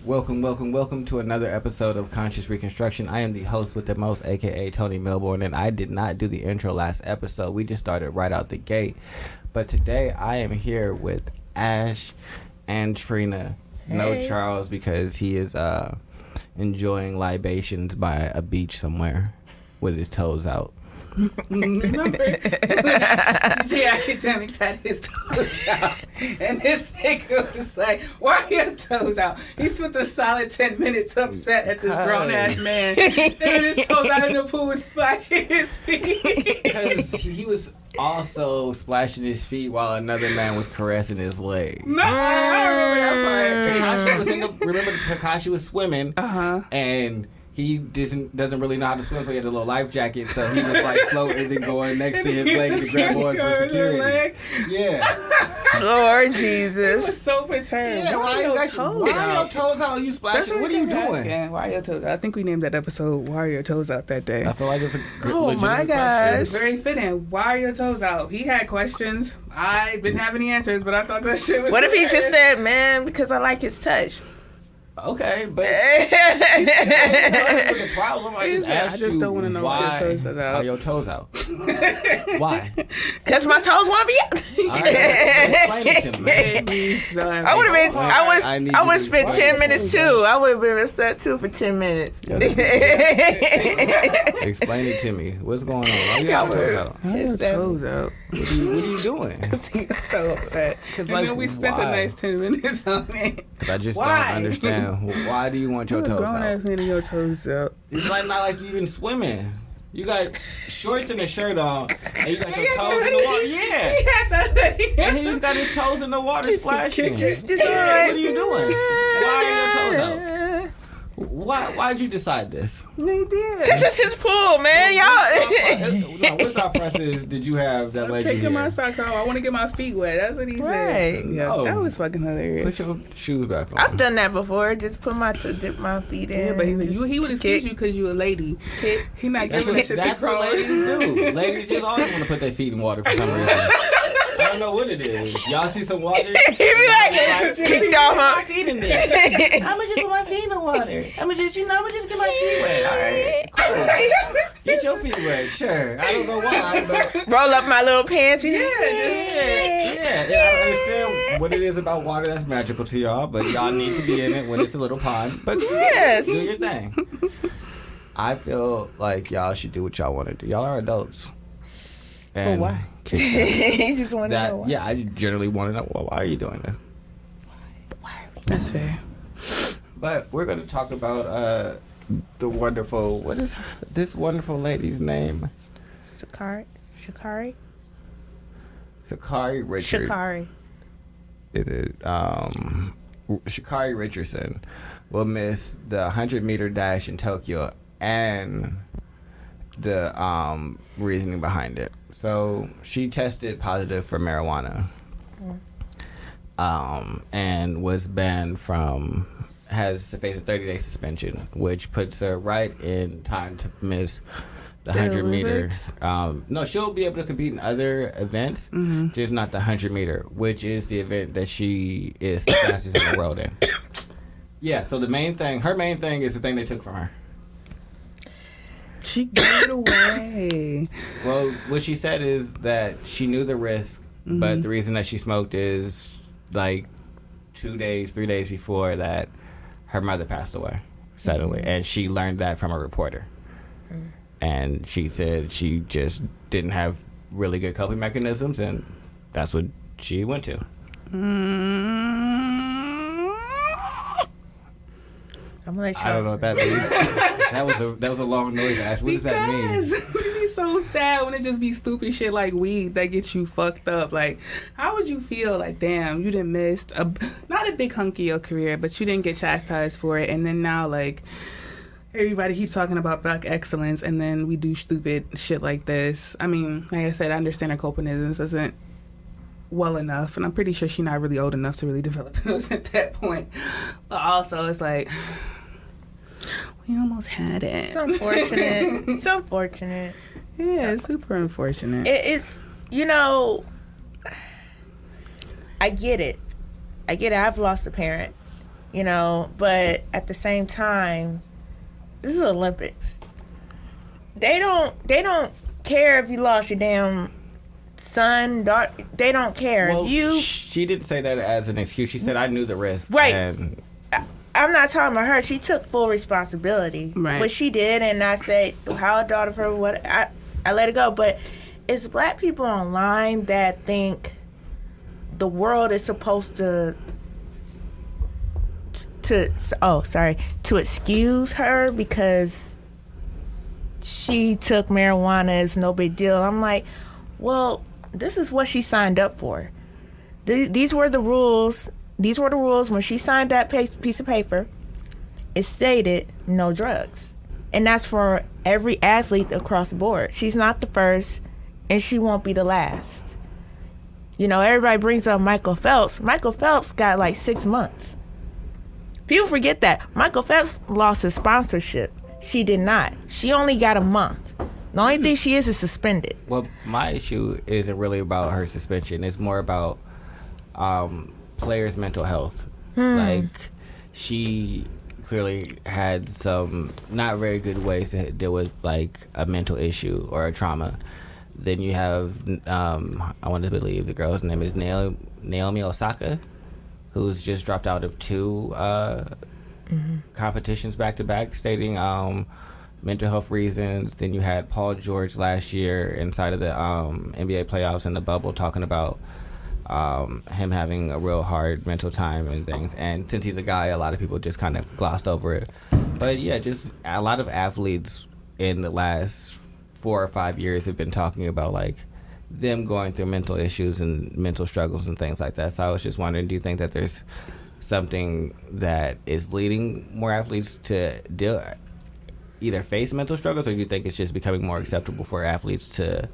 Welcome to another episode of Conscious Reconstruction. I am the host with the most, aka Tony Milbourne, and I did not do the intro last episode. We just started right out the gate. But today I am here with Ash and Trina. Hey. No Charles because he is enjoying libations by a beach somewhere with his toes out. Remember G Academics had his toes out and this nigga was like, why are your toes out? He spent a solid 10 minutes upset at this grown ass man and his toes out in the pool was splashing his feet because he was also splashing his feet while another man was caressing his leg. No, I remember that part. Remember Kakashi was swimming and he doesn't really know how to swim, so he had a little life jacket, so he was like floating and going next to his leg to grab on for security. Yeah. Lord Jesus. He was so perturbed. Yeah, why are your toes out? You splashing? What are you doing? Yeah, why are your toes out? I think we named that episode "Why Are Your Toes Out" that day. I feel like it's a good, oh my gosh, it's very fitting. Why are your toes out? He had questions. I didn't have any answers, but I thought that shit was. What if he just said, "Man, because I like his touch"? Okay, but that was a problem. I just don't want to know why your toes out. Are your toes out? Why? Because my toes want to be out. Explain it to me. I would have spent 10 minutes too. I would have been upset too for 10 minutes. Explain it to me. What's going on? Why you got your toes out? His toes out. What are you doing? So upset. And then we spent a nice 10 minutes on it. Because I just don't understand. Why do you want your toes out? Grown-ass man your toes out. It's like not like you even swimming. You got shorts and a shirt on, and you got your toes in the water. Yeah. And he just got his toes in the water splashing. What are you doing? Why are your toes out? Why'd you decide this? They did. This is his pool, man. Y'all. What thought process did you have that led you here? I'm taking my socks off. I want to get my feet wet. That's what he said. Yeah, that was fucking hilarious. Put your shoes back on. I've done that before. Just dip my feet in. Yeah, but he would excuse you because you a lady. He not giving that shit to That's what ladies do. Ladies just always want to put their feet in water for some reason. I don't know what it is. Y'all see some water? He be like, kicked off. My feet in there. I'ma just put my feet in the water. I'ma just get my feet wet. All right, cool. Get your feet wet, sure. I don't know why, but roll up my little pants. Yeah. I understand what it is about water that's magical to y'all, but y'all need to be in it when it's a little pond. But yes, do your thing. I feel like y'all should do what y'all want to do. Y'all are adults. And but why? He just want to know why. Yeah, I generally want to know, well, why are you doing this? Why are we That's fair. But we're going to talk about the wonderful, what is this wonderful lady's name? Sha'Carri Richard. Sha'Carri. Is it? Sha'Carri Richardson will miss the 100-meter dash in Tokyo and the reasoning behind it. So she tested positive for marijuana, and was banned has to face a 30-day suspension, which puts her right in time to miss the 100-meter. No, she'll be able to compete in other events, just not the 100-meter, which is the event that she is the fastest in the world in. Yeah, so her main thing is the thing they took from her. She gave it away. Well, what she said is that she knew the risk, but the reason that she smoked is like 3 days before that her mother passed away suddenly, and she learned that from a reporter. And she said she just didn't have really good coping mechanisms, and that's what she went to. I'm gonna let you. I don't know what that means. that was a long noise, Ash. What does that mean? It'd be so sad when it just be stupid shit like weed that gets you fucked up. Like, how would you feel? Like, damn, you done missed not a big hunk of your career, but you didn't get chastised for it, and then now like everybody keeps talking about black excellence, and then we do stupid shit like this. I mean, like I said, I understand her coping wasn't well enough, and I'm pretty sure she's not really old enough to really develop those at that point. But also, it's like, we almost had it. It's unfortunate. It's unfortunate. Yeah, it's super unfortunate. It's, I get it. I've lost a parent. you know. But at the same time, this is Olympics. They don't care if you lost your damn son, daughter. They don't care. Well, if you. She didn't say that as an excuse. She said, I knew the risk. Right. And I'm not talking about her. She took full responsibility. Right. What she did, and I said, how I thought of her, what I let it go. But it's black people online that think the world is supposed to excuse her because she took marijuana is no big deal. I'm like, well, this is what she signed up for. These were the rules. These were the rules when she signed that piece of paper. It stated no drugs. And that's for every athlete across the board. She's not the first, and she won't be the last. You know, everybody brings up Michael Phelps. Michael Phelps got like 6 months. People forget that. Michael Phelps lost his sponsorship. She did not. She only got a month. The only thing she is suspended. Well, my issue isn't really about her suspension. It's more about players' mental health. Like, she clearly had some not very good ways to deal with, like, a mental issue or a trauma. Then you have, I want to believe the girl's name is Naomi Osaka, who's just dropped out of 2 competitions back-to-back, stating mental health reasons. Then you had Paul George last year inside of the NBA playoffs in the bubble talking about him having a real hard mental time and things. And since he's a guy, a lot of people just kind of glossed over it. But yeah, just a lot of athletes in the last 4 or 5 years have been talking about like them going through mental issues and mental struggles and things like that. So I was just wondering, do you think that there's something that is leading more athletes to either face mental struggles, or do you think it's just becoming more acceptable for athletes to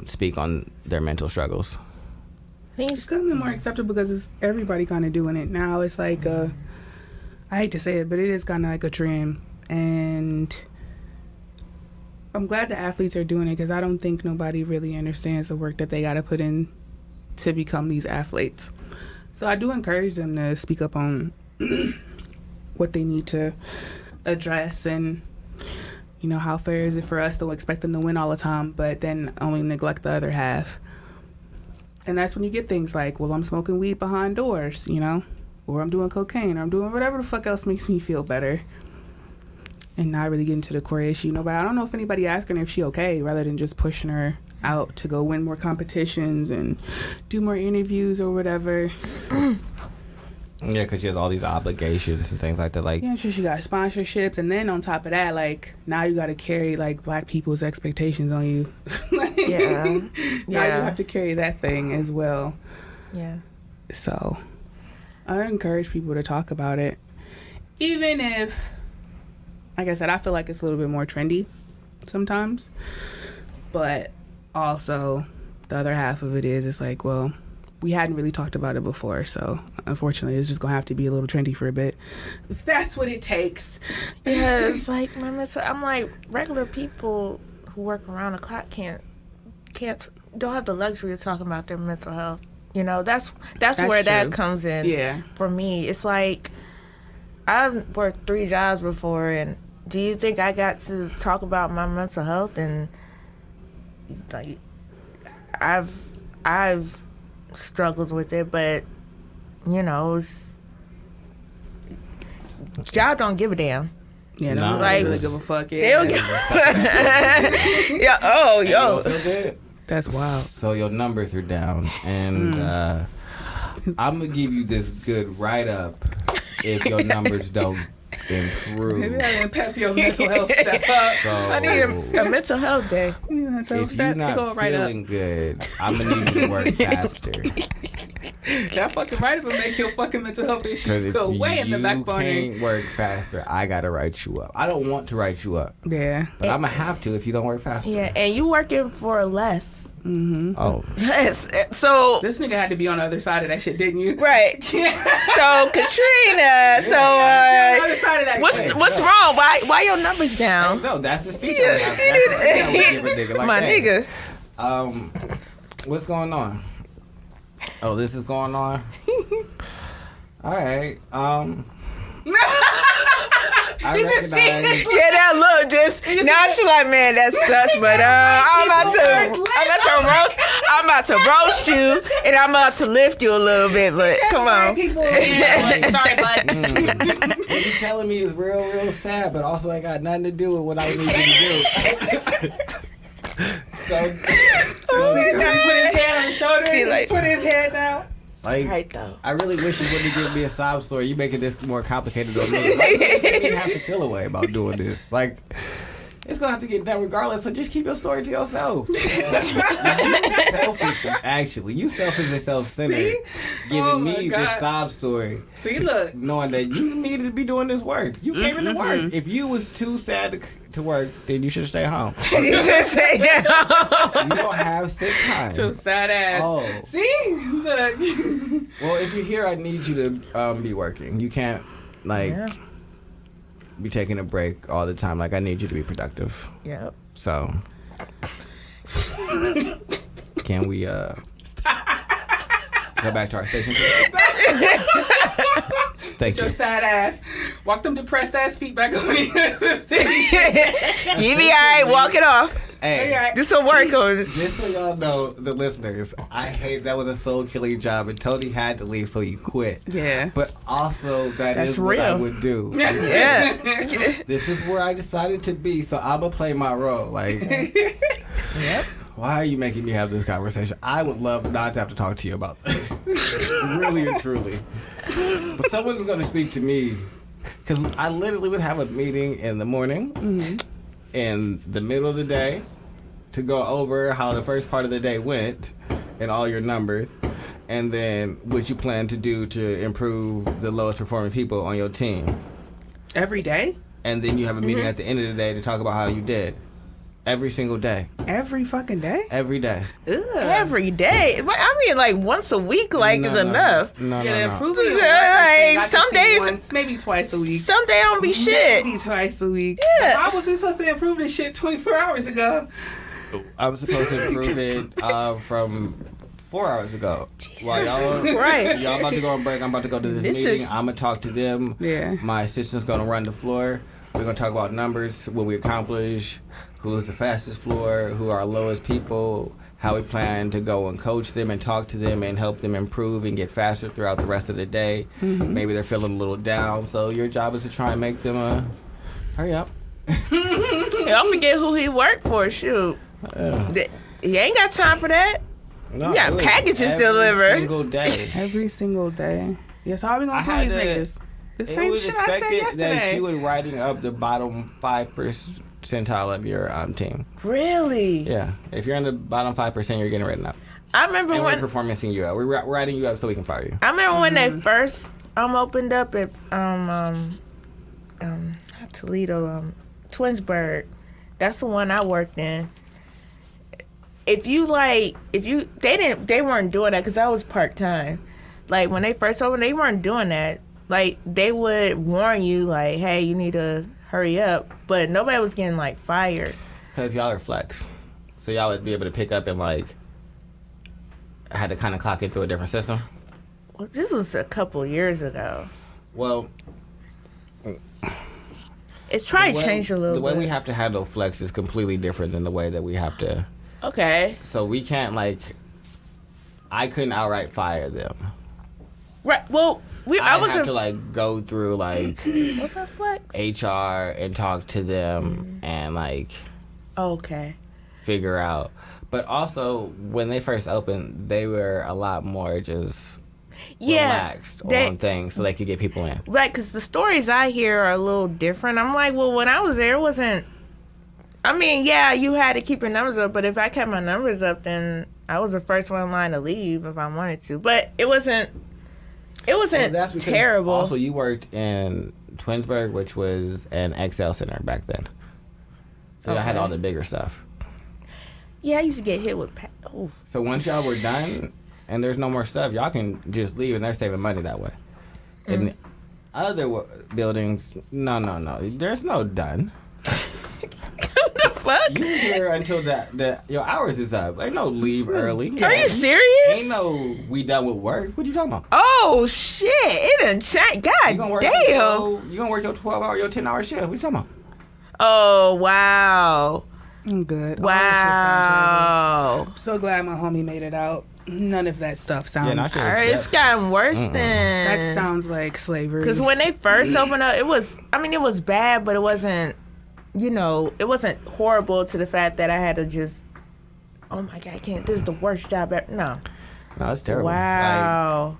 speak on their mental struggles? It's becoming more acceptable because it's everybody kind of doing it now. It's like I hate to say it, but it is kind of like a trend, and I'm glad the athletes are doing it because I don't think nobody really understands the work that they got to put in to become these athletes. So I do encourage them to speak up on what they need to address, and you know, how fair is it for us to expect them to win all the time but then only neglect the other half. And that's when you get things like, well, I'm smoking weed behind doors, you know, or I'm doing cocaine, or I'm doing whatever the fuck else makes me feel better, and not really getting to the core issue. No, but I don't know if anybody asking her if she okay, rather than just pushing her out to go win more competitions and do more interviews or whatever. Yeah, because she has all these obligations and things like that. Like, yeah, she got sponsorships, and then on top of that, like, now you got to carry like black people's expectations on you. Yeah. Now you have to carry that thing as well. Yeah. So I encourage people to talk about it, even if, like I said, I feel like it's a little bit more trendy sometimes, but also the other half of it is, it's like, well, we hadn't really talked about it before, so unfortunately it's just gonna have to be a little trendy for a bit, if that's what it takes. Yeah, it's like, I'm like, regular people who work around the clock don't have the luxury of talking about their mental health. You know, that's where true. that comes in. Yeah. For me, it's like, I've worked 3 jobs before, and do you think I got to talk about my mental health? And like, I've struggled with it, but you know, y'all don't give a damn. Yeah, no, they don't really give a fuck. Yeah. They don't give yeah. Oh, hey, yo. you don't feel good? That's wild. So your numbers are down, and I'm gonna give you this good write-up if your numbers don't improve. Maybe I didn't pep your mental health step up. So, I need a mental health day. if you're not feeling good, I'm gonna need you to work faster. That fucking write-up will make your fucking mental health issues go way in the back burner. If you can't work faster, I gotta write you up. I don't want to write you up. Yeah. But I'm gonna have to if you don't work faster. Yeah, and you working for less. Mm-hmm. Oh. Yes. So this nigga had to be on the other side of that shit, didn't you? Right. So Katrina, other side of that what's wrong? Why your numbers down? No, that's the speech. My nigga. What's going on? Oh, this is going on? All right. I Did you see recognize. this? Yeah, that look just now she like, man, that sucks. But I'm about to roast you, and I'm about to lift you a little bit. But come on, People, sorry, bud. What you telling me is real sad, but also ain't got nothing to do with what I need you to do. So He put his hand on his shoulder and like- put his head down. like, right though. I really wish you wouldn't give me a sob story. You making this more complicated than me. Like, you didn't have to feel a way about doing this. Like, it's gonna have to get done regardless. So just keep your story to yourself. You selfish, actually. You selfish and self-centered. See? Giving Oh my me God. this sob story, See, look. knowing that you needed to be doing this work. You came into work. If you was too sad to work, then you should stay home. You just say that. You don't have sick time. Your sad ass. Oh. See? Look. Well, if you're here, I need you to be working. You can't, like, Yeah. be taking a break all the time. Like, I need you to be productive. Yep. So, can we go back to our station? Thank Your you. sad ass. Walk them depressed ass feet back on you. You be alright. Walk it off. Hey, This will work on. just so y'all know, the listeners, I hate that was a soul-killing job, and Tony had to leave, so he quit. Yeah. But also, That's is what I real. would do. Yeah. This is where I decided to be, so I'm going to play my role. Like, Yep. why are you making me have this conversation? I would love not to have to talk to you about this. Really and truly. But someone's going to speak to me, because I literally would have a meeting in the morning, in the middle of the day, to go over how the first part of the day went and all your numbers, and then what you plan to do to improve the lowest performing people on your team. Every day? And then you have a meeting at the end of the day to talk about how you did. Every single day. Every fucking day? Every day. Ugh. Every day. But I mean, like once a week, like is enough. No, Yeah, no. improving your Like, work, some days- once, maybe twice a week. Some day don't be shit. Maybe twice a week. Yeah. Why was we supposed to improve this shit 24 hours ago? I'm supposed to improve it from 4 hours ago. While y'all, Right. y'all about to go on break, I'm about to go to this This meeting. is- I'm going to talk to them. Yeah. My assistant's going to run the floor. We're going to talk about numbers, what we accomplish, who's the fastest floor, who are our lowest people, how we plan to go and coach them and talk to them and help them improve and get faster throughout the rest of the day. Maybe they're feeling a little down. So your job is to try and make them hurry up. Don't forget who he worked for. Shoot. He ain't got time for that. No, You got it was packages every delivered. single day. Every single day. Yes, how are we I gonna had prove these to- niggas? The It same was shit I said expected that yesterday. you were writing up the bottom 5 percentile of your team. Really? Yeah, if you're in the bottom 5%, you're getting written up. I remember And we're when performancing you out. We're writing you up so we can fire you. I remember when they first opened up at not Toledo, Twinsburg. That's the one I worked in. They weren't doing that because I was part time. Like when they first opened, they weren't doing that. Like they would warn you, like, hey, you need to hurry up, but nobody was getting like fired. Because y'all are flex. So y'all would be able to pick up and like, had to kind of clock into a different system. Well, this was a couple years ago. Well, It's probably the way- changed a little The way bit. we have to handle flex is completely different than the way that we have to. Okay. So we can't like, I couldn't outright fire them. Right. Well, I I was have to like go through like What's that flex? HR and talk to them and like Okay. figure out. But also when they first opened, they were a lot more just relaxed on things so they could get people in. Right, because the stories I hear are a little different. I'm like, well, when I was there, it wasn't. I mean, yeah, you had to keep your numbers up, but if I kept my numbers up, then I was the first one in line to leave if I wanted to. But it wasn't. It wasn't Well, that's because terrible. Also, you worked in Twinsburg, which was an XL center back then. So I had Okay. all the bigger stuff. Yeah, I used to get hit with. Oof. So once y'all were done and there's no more stuff, y'all can just leave and they're saving money that way. In the other buildings, no. There's no done. What the fuck? You here until your hours is up. Ain't no leave early. Are you serious? Ain't no we done with work. What you talking about? Oh shit! It done changed. God damn. You gonna work your 12-hour, your 10-hour shift? What you talking about? Oh wow. I'm good. Wow. I'm so glad my homie made it out. None of that stuff sounds. It's gotten worse than. That sounds like slavery. Because when they first opened up, it was bad, but it wasn't, it wasn't horrible to the fact that I had to just, oh my God, I can't, this is the worst job ever. No, it's terrible. Wow.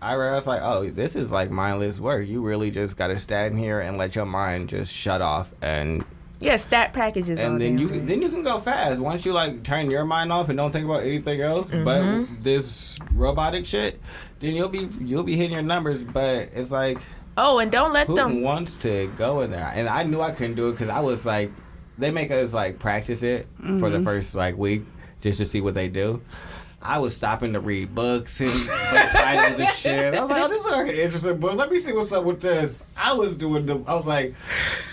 I realized, oh, this is like mindless work. You really just got to stand here and let your mind just shut off and... Yeah, stat packages. And then you can go fast once you turn your mind off and don't think about anything else. Mm-hmm. But this robotic shit, then you'll be hitting your numbers. But it's like, oh, and don't let them. Who wants to go in there? And I knew I couldn't do it because I was like, they make us practice it for the first week just to see what they do. I was stopping to read books and titles and shit. I was like, oh, this looks like an interesting book. Let me see what's up with this. I was like,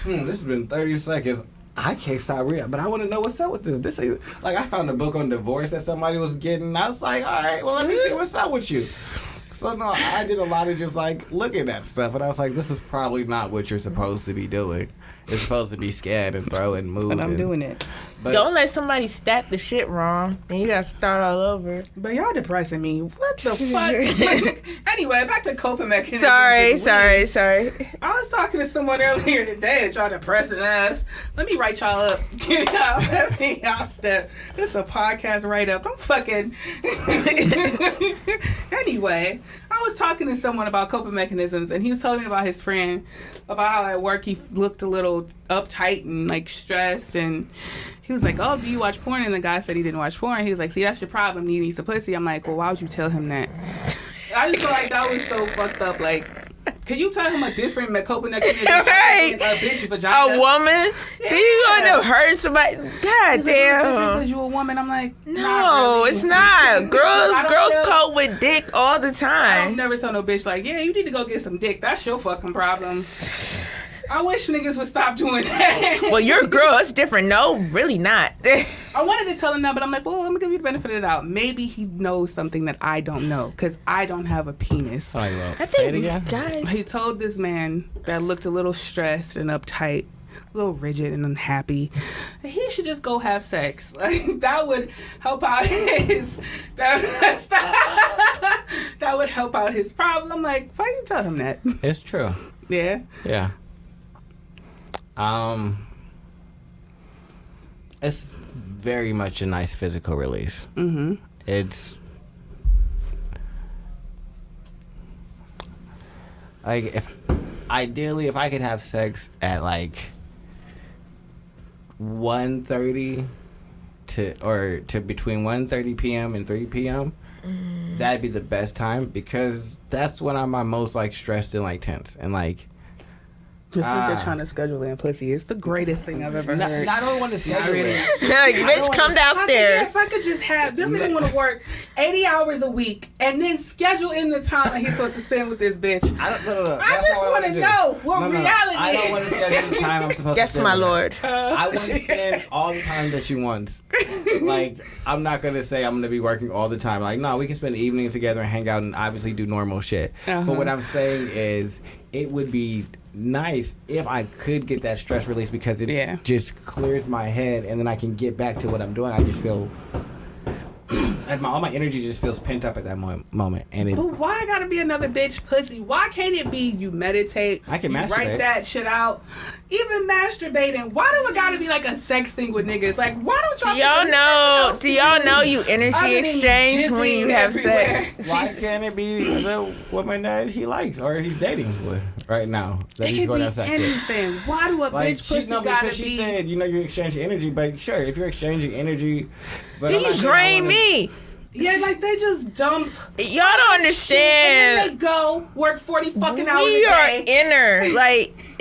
this has been 30 seconds. I can't stop reading, but I want to know what's up with this. This is I found a book on divorce that somebody was getting. I was like, all right, well, let me see what's up with you. So, no, I did a lot of just looking at stuff, and I was like, this is probably not what you're supposed to be doing. It's supposed to be scan and throw and move. But I'm doing it. But don't let somebody stat the shit wrong, and you gotta start all over. But y'all depressing me. What the fuck? Anyway, back to coping mechanisms. Sorry. I was talking to someone earlier today that y'all depressing us. Let me write y'all up. Y'all step. This is a podcast write up. I'm fucking. Anyway, I was talking to someone about coping mechanisms, and he was telling me about his friend, about how at work he looked a little uptight and stressed, and he was like, oh, do you watch porn? And the guy said he didn't watch porn. He was like, see, that's your problem. He needs a pussy. I'm like, well, why would you tell him that? I just feel like that was so fucked up. Can you tell him a different coping mechanism? Right. A bitch vagina. A woman? Yeah. Then you gonna hurt somebody? God damn. Because you a woman. I'm like, no, really. It's not. Girls cope with dick all the time. I don't never tell no bitch yeah, you need to go get some dick. That's your fucking problem. I wish niggas would stop doing that. Well, you're a girl. It's different. No, really not. I wanted to tell him that, but I'm like, well, I'm going to give you the benefit of the doubt. Maybe he knows something that I don't know, because I don't have a penis. I think, say it again. Guys. He told this man that looked a little stressed and uptight, a little rigid and unhappy, that he should just go have sex. That would help out his... That would help out his problem. I'm like, why you tell him that? It's true. Yeah? Yeah. It's very much a nice physical release. Mm-hmm. It's if I could have sex at 1:30 to between 1:30 p.m. and 3 p.m. That'd be the best time, because that's when I'm most stressed and tense and just think they're trying to schedule in pussy. It's the greatest thing I've ever heard. I don't want to schedule it. Bitch, come downstairs. If I could just have this nigga want to work 80 hours a week and then schedule in the time that he's supposed to spend with this bitch. I just want to know what reality is. I don't want to schedule the time I'm supposed to spend. Yes, my lord. I want to spend all the time that she wants. I'm not going to say I'm going to be working all the time. No, we can spend evenings together and hang out and obviously do normal shit. Uh-huh. But what I'm saying is, it would be nice if I could get that stress release, because it just clears my head, and then I can get back to what I'm doing. I just feel all my energy just feels pent up at that moment. But why gotta be another bitch pussy? Why can't it be you meditate? I can masturbate. Write that shit out. Even masturbating. Why do it gotta be a sex thing with niggas? Why don't y'all? Do y'all know you energy exchange when you have sex? Why can't it be the woman that he likes or he's dating with right now? It can be anything. Why do a bitch pussy gotta be? She said, you're exchanging energy, but sure, if you're exchanging energy, but then you drain me. Yeah, they just dump. Y'all don't understand. And then they go work 40 fucking hours a day. We are inner.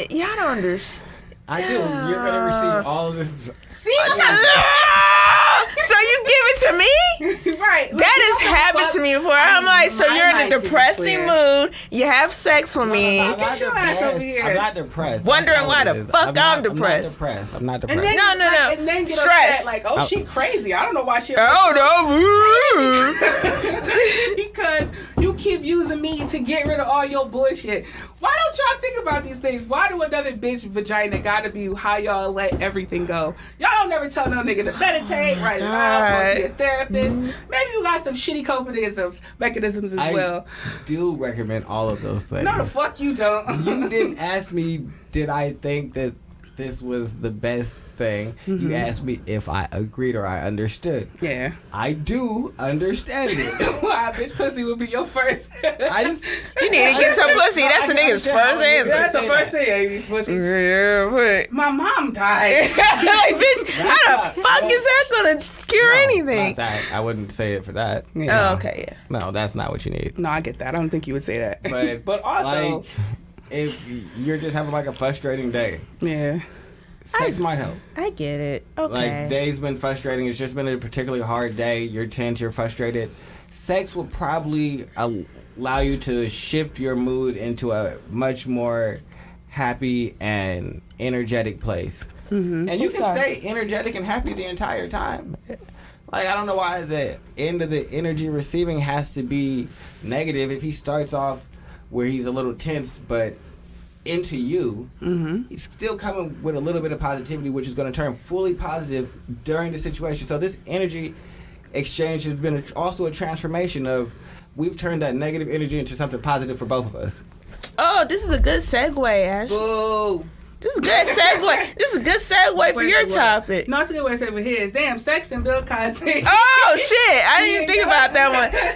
Y'all don't understand. I do. You're gonna receive all of this. See, so you give it to me? Right. That has happened to me before. I'm like, so you're in a depressing mood. You have sex with me. I'm not Get your ass over here. I'm not depressed. Wondering That's why not the what it is. fuck I'm depressed. I'm not depressed. And then, No. And then get Stress. upset, like, oh, she crazy. I don't know why she. Because you keep using me to get rid of all your bullshit. Why don't y'all think about these things? Why do another bitch vagina gotta be how y'all let everything go? Y'all don't never tell no nigga to meditate, write it out, go see a therapist. Maybe you got some shitty coping mechanisms as well. I do recommend all of those things. No, the fuck you don't. You didn't ask me, did I think that this was the best thing? You asked me if I agreed or I understood. Yeah. I do understand it. Why, bitch, pussy would be your first. I just You need to get some pussy. That's the nigga's first answer. That's the first thing, Amy's pussy. Yeah, but My mom died. like, bitch, how the fuck is that gonna cure anything? Not that. I wouldn't say it for that. Yeah. Oh, okay, yeah. No, that's not what you need. No, I get that. I don't think you would say that. But also, like, if you're just having like a frustrating day, yeah. sex might help. I get it. Okay. Like, day's been frustrating. It's just been a particularly hard day. You're tense. You're frustrated. Sex will probably allow you to shift your mood into a much more happy and energetic place. And you can stay energetic and happy the entire time. Like, I don't know why the end of the energy receiving has to be negative. If he starts off where he's a little tense, but into you, he's still coming with a little bit of positivity, which is going to turn fully positive during the situation. So this energy exchange has been also a transformation of, we've turned that negative energy into something positive for both of us. Oh, this is a good segue, Ash. Boo. This is a good segue. This is a good segue for your topic. No, it's a good way to say for his. Damn, sex and Bill Cosby. Oh shit! I didn't even think about that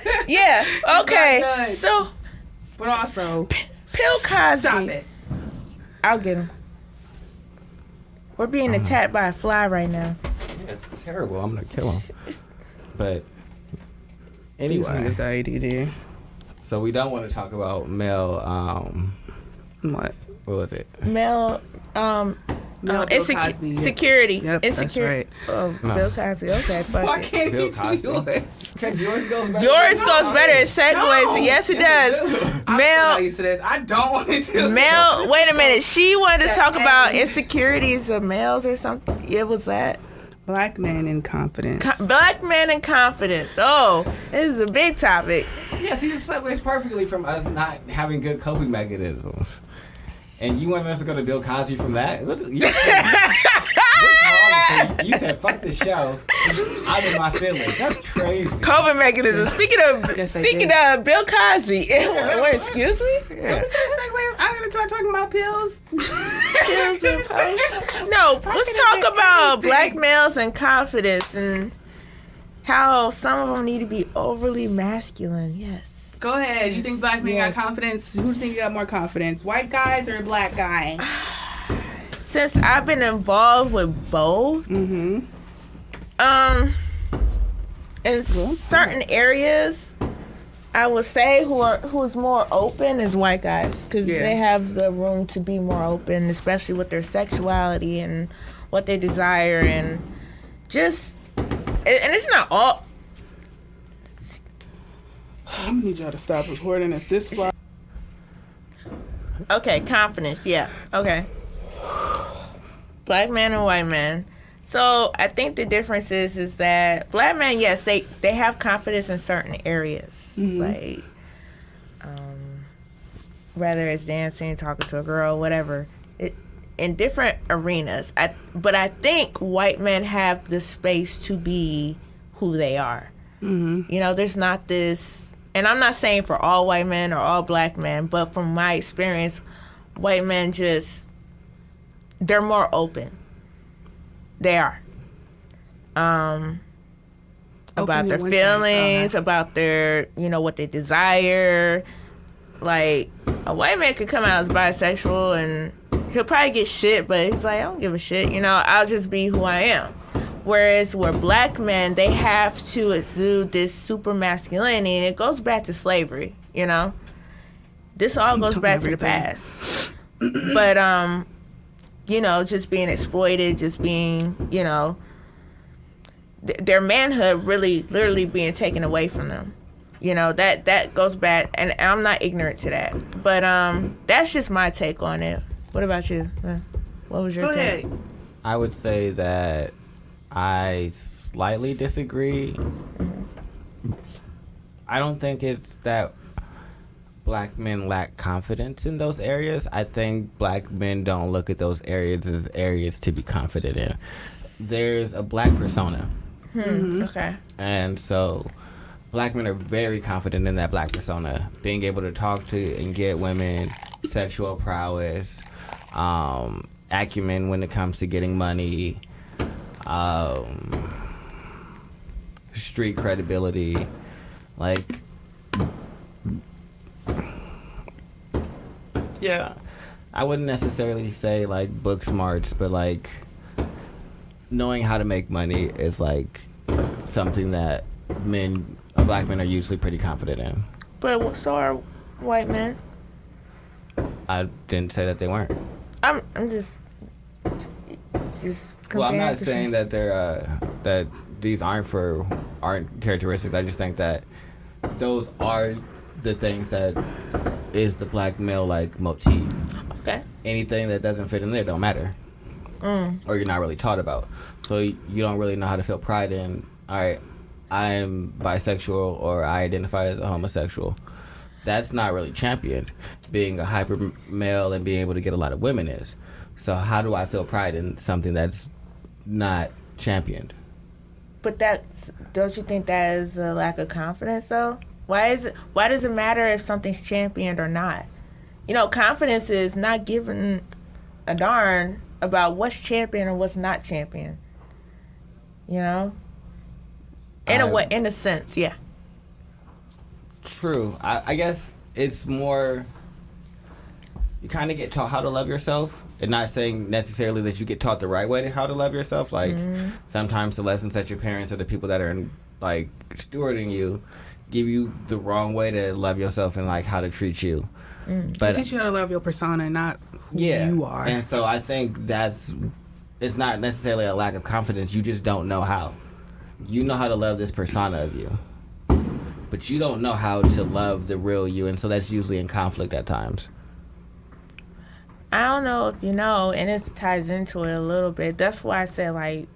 one. Yeah. Okay. So, But also, Bill Cosby. stop it. I'll get him. We're being attacked by a fly right now. Yeah, it's terrible. I'm going to kill him. But These anyway, niggas got ADD. so we don't want to talk about male, What? what was it? Male, Bill Cosby. security. Yep, that's Insecurity. right. Oh, No. Bill Cosby. Okay, fuck Why it. can't Bill you do Cosby. yours? Because yours goes better. Yours goes better at segues. No. Yes, it does. I'm so Male. used to this. I don't want to do Male, this. wait a minute. She wanted to That talk about age. insecurities of males or something. It was that. Black man in confidence. Black man and confidence. Oh, this is a big topic. Yeah, see, this segues perfectly from us not having good coping mechanisms. And you want us to go to Bill Cosby from that? What's wrong with you? You said, fuck this show. I'm in my feelings. That's crazy. Coping mechanism. Speaking Yes, I of Bill Cosby. Wait, excuse me? Yeah. I'm gonna start talking about pills. Pills and potions. No, let's talk about black males and confidence and how some of them need to be overly masculine. Yes. Go ahead. You think black men Yes. got confidence? Who do you think got more confidence? White guys or black guys? Since I've been involved with both, in certain areas, I would say who's more open is white guys, because they have the room to be more open, especially with their sexuality and what they desire, and just, and it's not all. I'm gonna need y'all to stop recording at this far. Okay, confidence, yeah. Okay. Black man and white man. So I think the difference is that black men, yes, they have confidence in certain areas. Like whether it's dancing, talking to a girl, whatever. In different arenas. But I think white men have the space to be who they are. You know, there's not this. And I'm not saying for all white men or all black men, but from my experience, white men they're more open. They are. About their feelings, about their, what they desire. Like, a white man could come out as bisexual and he'll probably get shit, but he's like, I don't give a shit. I'll just be who I am. Whereas where black men, they have to exude this super masculinity, and it goes back to slavery, This all goes back to the past. But, just being exploited, just being, their manhood really literally being taken away from them. That goes back, and I'm not ignorant to that. But that's just my take on it. What about you? What was your take? I would say that I slightly disagree. I don't think it's that black men lack confidence in those areas. I think black men don't look at those areas as areas to be confident in. There's a black persona. Okay. And so black men are very confident in that black persona, being able to talk to and get women, sexual prowess, acumen when it comes to getting money, street credibility. Like, yeah, I wouldn't necessarily say like book smarts, but like knowing how to make money is like something that black men are usually pretty confident in. But so are white men. I didn't say that they weren't. I'm just Well, I'm not saying that they're that these aren't characteristics. I just think that those are the things that is the black male like motif. Okay. Anything that doesn't fit in there don't matter, or you're not really taught about. So you don't really know how to feel pride in. All right, I am bisexual or I identify as a homosexual. That's not really championed. Being a hyper male and being able to get a lot of women is. So how do I feel pride in something that's not championed? But don't you think that is a lack of confidence though? Why does it matter if something's championed or not? Confidence is not giving a darn about what's champion or what's not champion. In a sense, yeah. True. I guess it's more, you kind of get taught how to love yourself, and not saying necessarily that you get taught the right way to how to love yourself. Like, sometimes the lessons that your parents or the people that are like stewarding you give you the wrong way to love yourself and like how to treat you. But they teach you how to love your persona, not who you are. And so I think it's not necessarily a lack of confidence. You just don't know how. You know how to love this persona of you, but you don't know how to love the real you, and so that's usually in conflict at times. I don't know if you know, and it ties into it a little bit. That's why I said, like,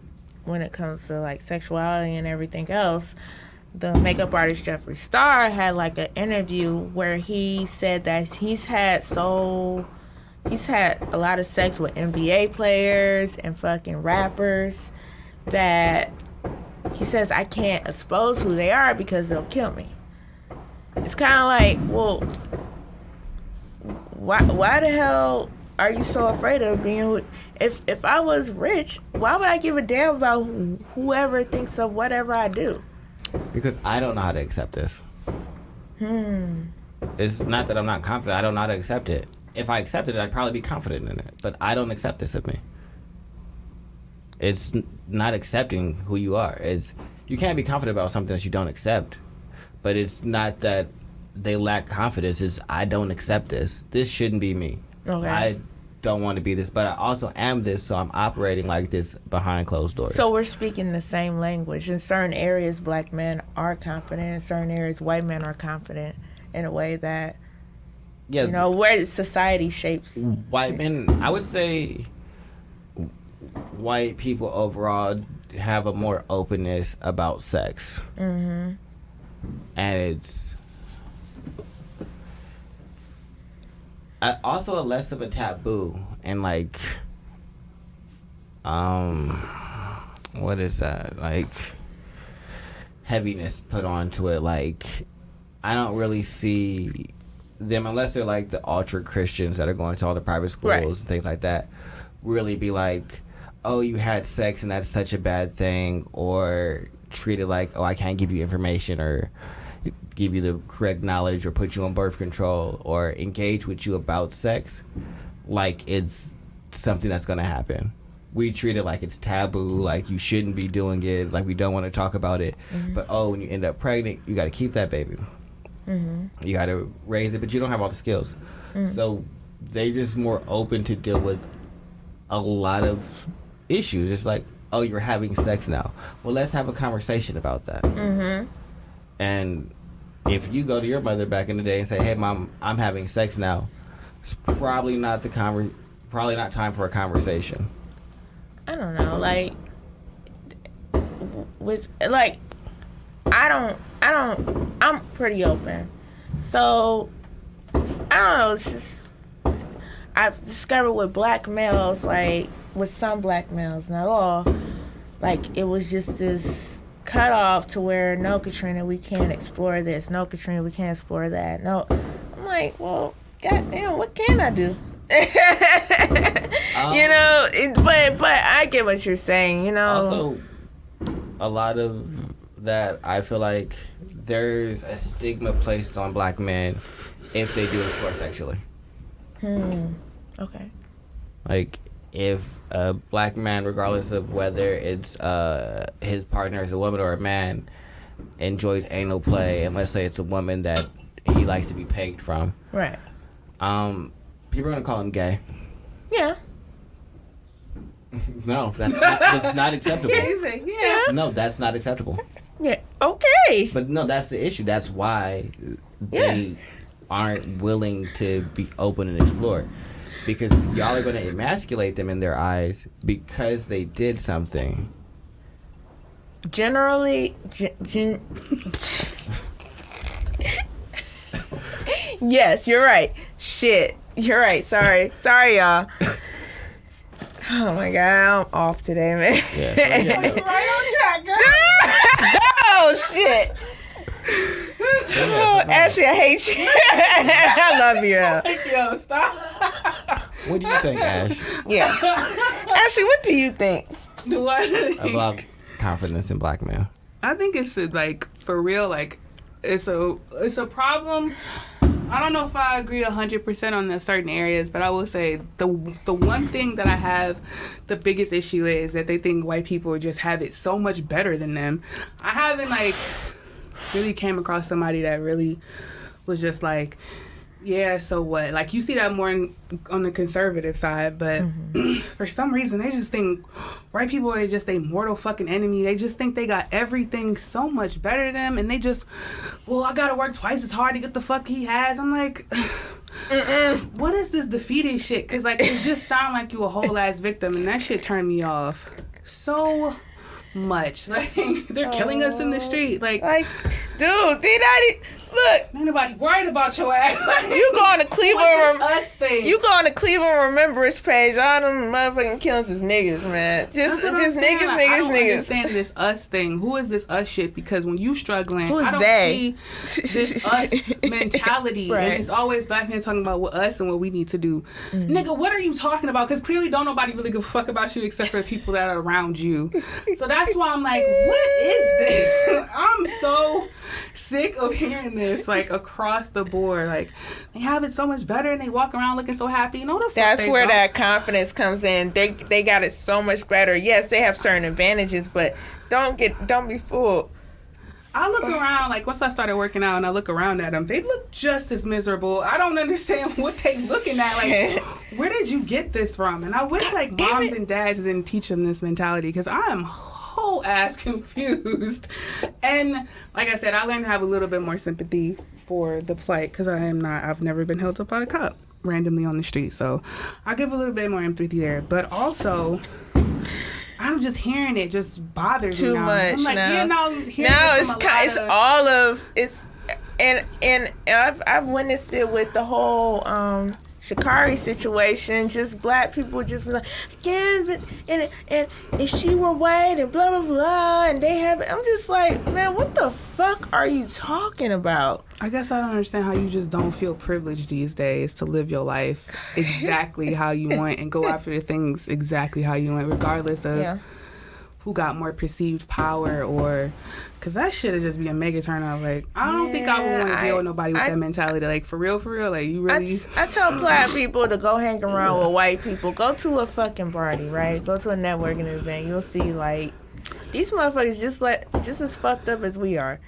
when it comes to like sexuality and everything else, the makeup artist Jeffree Star had like an interview where he said that he's had a lot of sex with NBA players and fucking rappers that he says I can't expose who they are because they'll kill me. It's kind of like, well, why the hell are you so afraid of being? If I was rich, why would I give a damn about whoever thinks of whatever I do? Because I don't know how to accept this. It's not that I'm not confident. I don't know how to accept it. If I accepted it, I'd probably be confident in it. But I don't accept this of me. It's not accepting who you are. You can't be confident about something that you don't accept. But it's not that they lack confidence. It's I don't accept this. This shouldn't be me. Okay. I don't want to be this, but I also am this, so I'm operating like this behind closed doors. So we're speaking the same language. In certain areas, black men are confident. In certain areas, white men are confident in a way that, where society shapes. White men, I would say white people overall have a more openness about sex. And it's also less of a taboo, and like what is that, like heaviness put onto it. Like I don't really see them, unless they're like the ultra Christians that are going to all the private schools and things like that, really be like, oh, you had sex and that's such a bad thing, or treat it like, oh, I can't give you information or give you the correct knowledge or put you on birth control or engage with you about sex like it's something that's going to happen. We treat it like it's taboo, like you shouldn't be doing it, like we don't want to talk about it. But when you end up pregnant, you got to keep that baby. You got to raise it, but you don't have all the skills. So they're just more open to deal with a lot of issues. It's like, oh, you're having sex now. Well, let's have a conversation about that. Mm-hmm. And if you go to your mother back in the day and say, "Hey, Mom, I'm having sex now," it's probably not probably not time for a conversation. I don't know, like, with like, I'm pretty open, so I don't know. It's just I've discovered with black males, like with some black males, not all, like it was just this cut off to where no, Katrina, we can't explore this. No, Katrina, we can't explore that. No, I'm like, well, goddamn, what can I do? You know, but I get what you're saying. You know, also a lot of that, I feel like there's a stigma placed on black men if they do explore sexually. Okay. Like, if a black man, regardless of whether it's his partner is a woman or a man, enjoys anal play, and let's say it's a woman that he likes to be pegged from, Right. People are gonna call him gay. Yeah. No, that's not acceptable. Yeah. No, that's not acceptable. Yeah. Okay. But no, that's the issue. That's why they aren't willing to be open and explore. Because y'all are going to emasculate them in their eyes because they did something. Generally, yes, you're right. Shit. You're right. Sorry, y'all. Oh my God, I'm off today, man. Yeah. You're right on track, girl. Oh shit. Oh, Ashley, I hate you. I love you. Yo, stop. What do you think, Ash? Yeah. Ashley, what do you think? Do I? About confidence in black men. I think it's like, for real, like it's a problem. I don't know if I agree 100% on the certain areas, but I will say the one thing that I have the biggest issue is that they think white people just have it so much better than them. I haven't like really came across somebody that really was just like, yeah, so what? Like, you see that more on the conservative side, but for some reason, they just think white people are just a mortal fucking enemy. They just think they got everything so much better than them, and they just, well, I gotta work twice as hard to get the fuck he has. I'm like, what is this defeated shit? Because, like, it just sound like you a whole ass victim, and that shit turned me off so much. Like, they're killing us in the street. Like dude, they not look. Ain't nobody worried about your ass. You go on the Cleveland us thing. You go on the Cleveland Remembrance page. All them motherfucking killings is niggas, man. Just niggas, like, I don't niggas. understand this us thing. Who is this us shit? Because when you struggling, Who's I don't they? see this us mentality. Right. And it's always black men talking about what us and what we need to do. Nigga, what are you talking about? Because clearly don't nobody really give a fuck about you except for the people that are around you. So that's why I'm like, what is this? I'm so sick of hearing this, like, across the board. Like, they have it so much better and they walk around looking so happy. No, the fuck That's they where don't. that confidence comes in. They got it so much better. Yes, they have certain advantages, but don't be fooled. I look around, like, once I started working out and I look around at them, they look just as miserable. I don't understand what they looking at. Like, where did you get this from? And I wish, like, moms and dads didn't teach them this mentality, because I am whole ass confused. And like I said, I learned to have a little bit more sympathy for the plight, because I've never been held up by a cop randomly on the street. So I give a little bit more empathy there. But also, I'm just hearing it just bothers me Too now. much I'm like, now. yeah, no, I've witnessed it with the whole Sha'Carri situation. Just black people just like, yeah, and if she were white and blah blah blah, and they have, I'm just like, man, what the fuck are you talking about? I guess I don't understand how you just don't feel privileged these days to live your life exactly how you want and go after the things exactly how you want, regardless of who got more perceived power, or because that shit would just be a mega turn off. Like, I don't think I would want to deal with nobody with that mentality. Like, for real, like, you really. I tell black people to go hang around with white people. Go to a fucking party, right? Go to a networking event. You'll see, like, these motherfuckers just as fucked up as we are.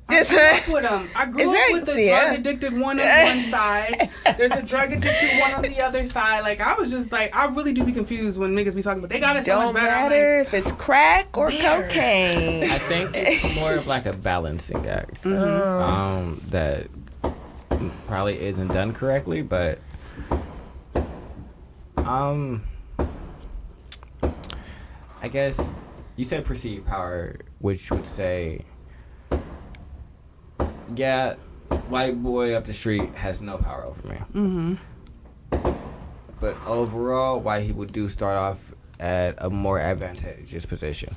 I grew up with them. I grew up with the drug addicted one on one side. There's a drug addicted one on the other side. Like, I was just like, I really do be confused when niggas be talking about they got it so much better. Don't matter if it's crack or cocaine. I think it's more of like a balancing act that probably isn't done correctly, but I guess you said perceived power, which would say, yeah, white boy up the street has no power over me. Mm-hmm. But overall, white people do start off at a more advantageous position.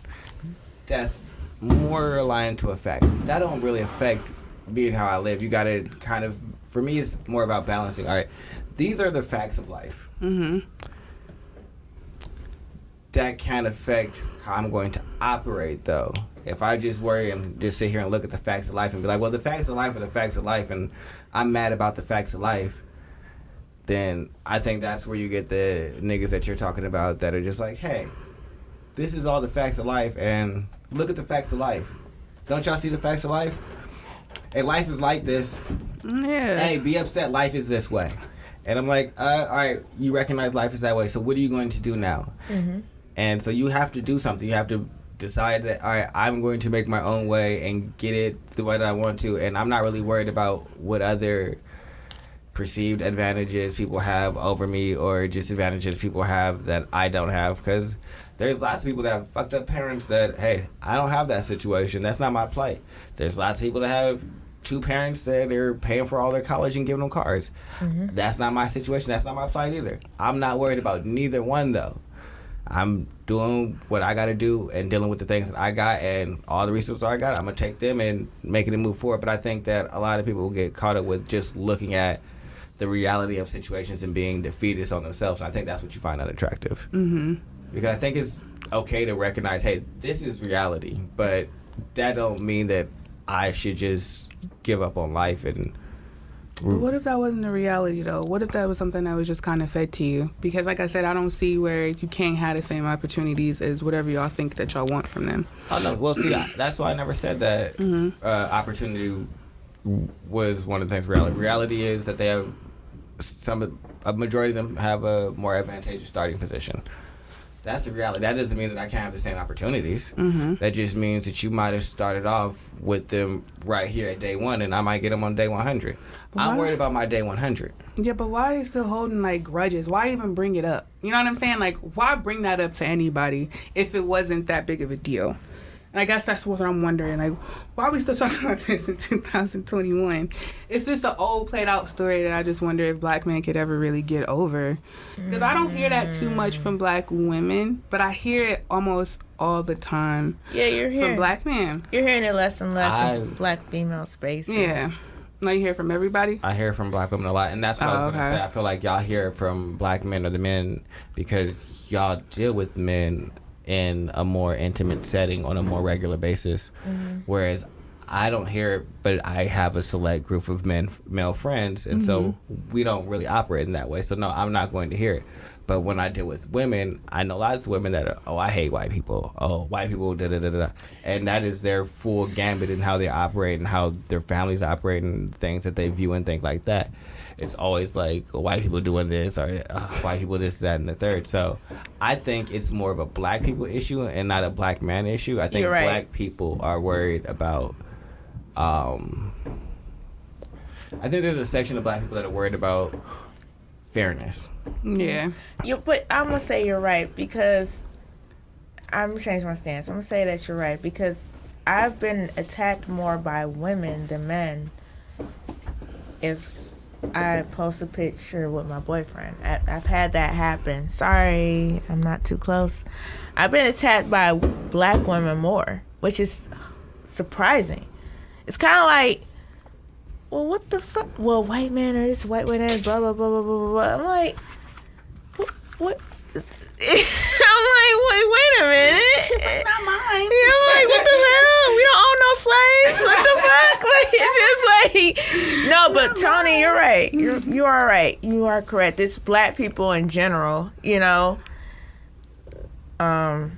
That's more aligned to a fact. That don't really affect me and how I live. You got to kind of, for me, it's more about balancing. All right, these are the facts of life. Mm-hmm. That can affect how I'm going to operate, though. If I just worry and just sit here and look at the facts of life and be like, well, the facts of life are the facts of life, and I'm mad about the facts of life, then I think that's where you get the niggas that you're talking about that are just like, hey, this is all the facts of life, and look at the facts of life. Don't y'all see the facts of life? Hey, life is like this. Yeah. Hey, be upset, life is this way. And I'm like, all right, you recognize life is that way, so what are you going to do now? Mm-hmm. And so you have to do something. You have to decide that, all right, I'm going to make my own way and get it the way that I want to, and I'm not really worried about what other perceived advantages people have over me or disadvantages people have that I don't have, because there's lots of people that have fucked up parents that, hey, I don't have that situation. That's not my plight. There's lots of people that have two parents that are paying for all their college and giving them cars. Mm-hmm. That's not my situation. That's not my plight either. I'm not worried about neither one, though. I'm doing what I got to do and dealing with the things that I got, and all the resources I got, I'm going to take them and making it move forward. But I think that a lot of people will get caught up with just looking at the reality of situations and being defeatist on themselves. And I think that's what you find unattractive. Mm-hmm. Because I think it's okay to recognize, hey, this is reality, but that don't mean that I should just give up on life. And but what if that wasn't a reality, though? What if that was something that was just kind of fed to you? Because, like I said, I don't see where you can't have the same opportunities as whatever y'all think that y'all want from them. Oh, no. Well, see, that's why I never said that opportunity was one of the things. Reality is that they have a majority of them have a more advantageous starting position. That's the reality. That doesn't mean that I can't have the same opportunities. Mm-hmm. That just means that you might have started off with them right here at day one, and I might get them on day 100. I'm worried about my day 100. Yeah, but why are they still holding, like, grudges? Why even bring it up? You know what I'm saying? Like, why bring that up to anybody if it wasn't that big of a deal? And I guess that's what I'm wondering. Like, why are we still talking about this in 2021? It's just an old played out story that I just wonder if black men could ever really get over. Because I don't hear that too much from black women, but I hear it almost all the time. Yeah, you're hearing from black men. You're hearing it less and less in black female spaces. Yeah. No, you hear it from everybody? I hear it from black women a lot, and that's what I was going to say. I feel like y'all hear it from black men or the men because y'all deal with men in a more intimate setting on a more regular basis, whereas I don't hear it, but I have a select group of male friends, and so we don't really operate in that way. So no, I'm not going to hear it. But when I deal with women, I know lots of women that are, I hate white people. Oh, white people, da-da-da-da. And that is their full gambit in how they operate and how their families operate and things that they view and think like that. It's always like white people doing this or white people this, that, and the third. So I think it's more of a black people issue and not a black man issue. I think black people are worried about... I think there's a section of black people that are worried about fairness. Yeah. But I'm going to say you're right because I'm going to change my stance. I'm going to say that you're right because I've been attacked more by women than men if I post a picture with my boyfriend. I've had that happen. Sorry, I'm not too close. I've been attacked by black women more, which is surprising. It's kind of like, well, what the fuck? Well, white man or this white woman is blah, blah, blah, blah, blah, blah. I'm like, what? I'm like, wait a minute. She's like, not mine. Yeah, I'm like, what the hell? We don't own no slaves. What the fuck? Like, it's just like, no, but Tony, you're right. You are right. You are correct. It's black people in general, you know. And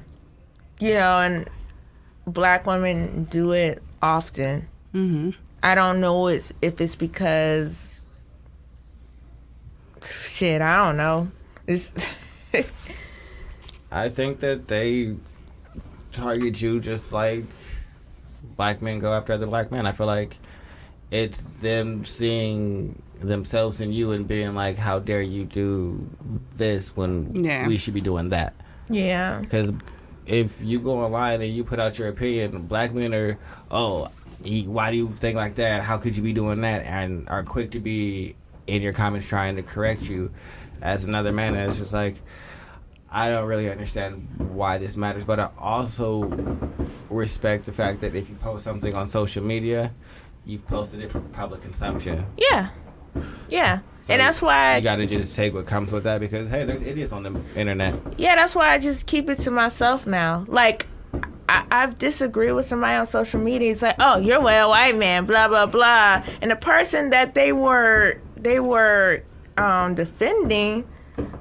black women do it often. I don't know if it's because shit. I don't know. It's I think that they target you just like black men go after other black men. I feel like it's them seeing themselves in you and being like, how dare you do this when we should be doing that. Yeah. Because if you go online and you put out your opinion, black men are, why do you think like that? How could you be doing that? And are quick to be in your comments trying to correct you as another man. And it's just like, I don't really understand why this matters, but I also respect the fact that if you post something on social media, you've posted it for public consumption. Yeah. So and that's why you gotta just take what comes with that, because hey, there's idiots on the internet. Yeah, that's why I just keep it to myself now. Like, I've disagreed with somebody on social media. It's like, oh, you're a white man, blah blah blah, and the person that they were defending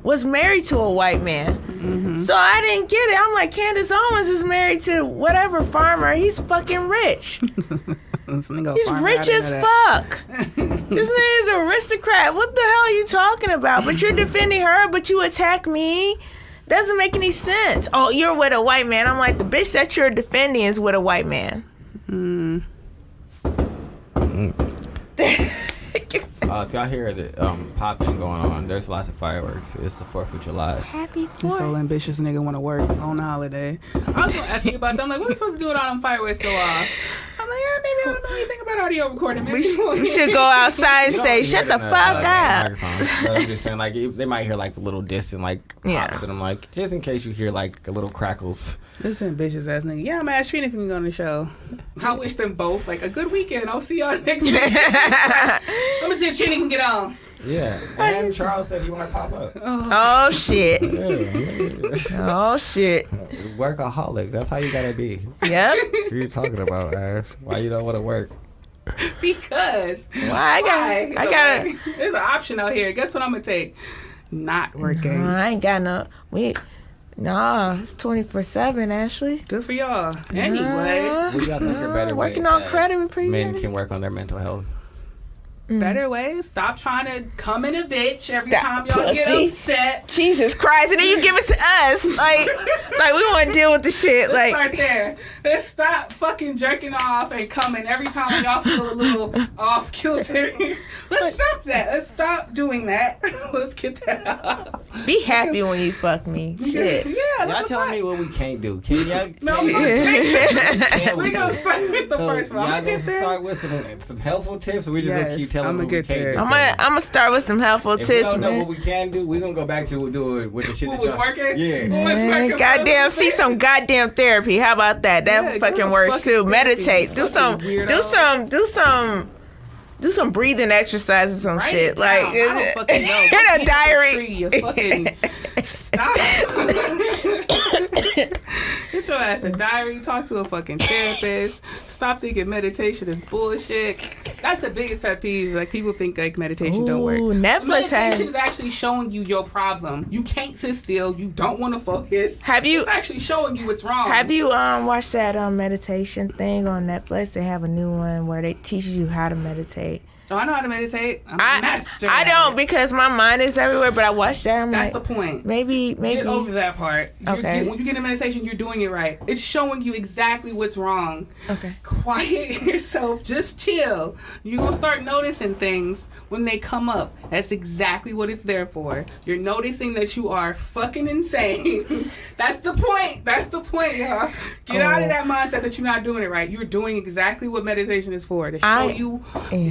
was married to a white man. Mm-hmm. So I didn't get it. I'm like, Candace Owens is married to whatever farmer. He's fucking rich. He's rich as fuck. This nigga is an aristocrat. What the hell are you talking about? But you're defending her, but you attack me? Doesn't make any sense. Oh, you're with a white man. I'm like, the bitch that you're defending is with a white man. If y'all hear the popping going on, there's lots of fireworks. It's the 4th of July. Happy 4th. This so ambitious nigga want to work on the holiday. I was going to ask you about that. I'm like, what are we supposed to do with all them fireworks go off? I'm like, yeah, maybe I don't know anything about audio recording. Maybe we should go outside and say, shut the fuck up. I'm just saying, like, they might hear, like, a little distant, like, pops. And I'm like, just in case you hear, like, a little crackles. This ambitious ass nigga. Yeah, I'm gonna ask Trina if you can go on the show. I wish them both, like, a good weekend. I'll see y'all next week. Let me see if Trina can get on. Yeah. And Charles said he want to pop up. Oh, shit. Oh, shit. Workaholic. That's how you gotta be. Yep. What are you talking about, Ash? Why you don't want to work? Because. Why? I got it. There's an option out here. Guess what I'm gonna take? Not working. No, I ain't got no. Nah, it's 24/7, Ashley. Good for y'all. Anyway. We got better working on credit repair. Men can work on their mental health. Better ways. Stop trying to come in a bitch every time y'all get upset. Jesus Christ, and then you give it to us. Like we want to deal with the shit. Let's start there. Let's stop fucking jerking off and coming every time y'all feel a little off kilter. Let's stop that. Let's stop doing that. Let's get that out. Be happy when you fuck me. Shit. Yeah. Y'all telling me what we can't do. Can y'all? No, we gonna start with the first one. Y'all gonna start with some helpful tips, or we just gonna keep telling I'm gonna get there. I'm gonna start with some helpful tips, man. If we don't know what we can do, we're gonna go back to doing with the shit that was working. Yeah. Working, goddamn, see some goddamn therapy. How about that? That fucking works too. Meditate. Do some breathing exercises, some shit. Like I don't fucking know. In a diary. You fucking stop. Get your ass a diary. Talk to a fucking therapist. Stop thinking meditation is bullshit. That's the biggest pet peeve. Like, people think like meditation don't work. Meditation is actually showing you your problem. You can't sit still. You don't want to focus. It's actually showing you what's wrong. Have you watched that meditation thing on Netflix? They have a new one where they teach you how to meditate. Oh, I know how to meditate. I'm a master. I don't, because my mind is everywhere, but I watched that. That's the point. Maybe. Get over that part. Okay. When you get in meditation, you're doing it right. It's showing you exactly what's wrong. Okay. Quiet yourself. Just chill. You're going to start noticing things when they come up. That's exactly what it's there for. You're noticing that you are fucking insane. That's the point. That's the point, y'all. Get out of that mindset that you're not doing it right. You're doing exactly what meditation is for. To show you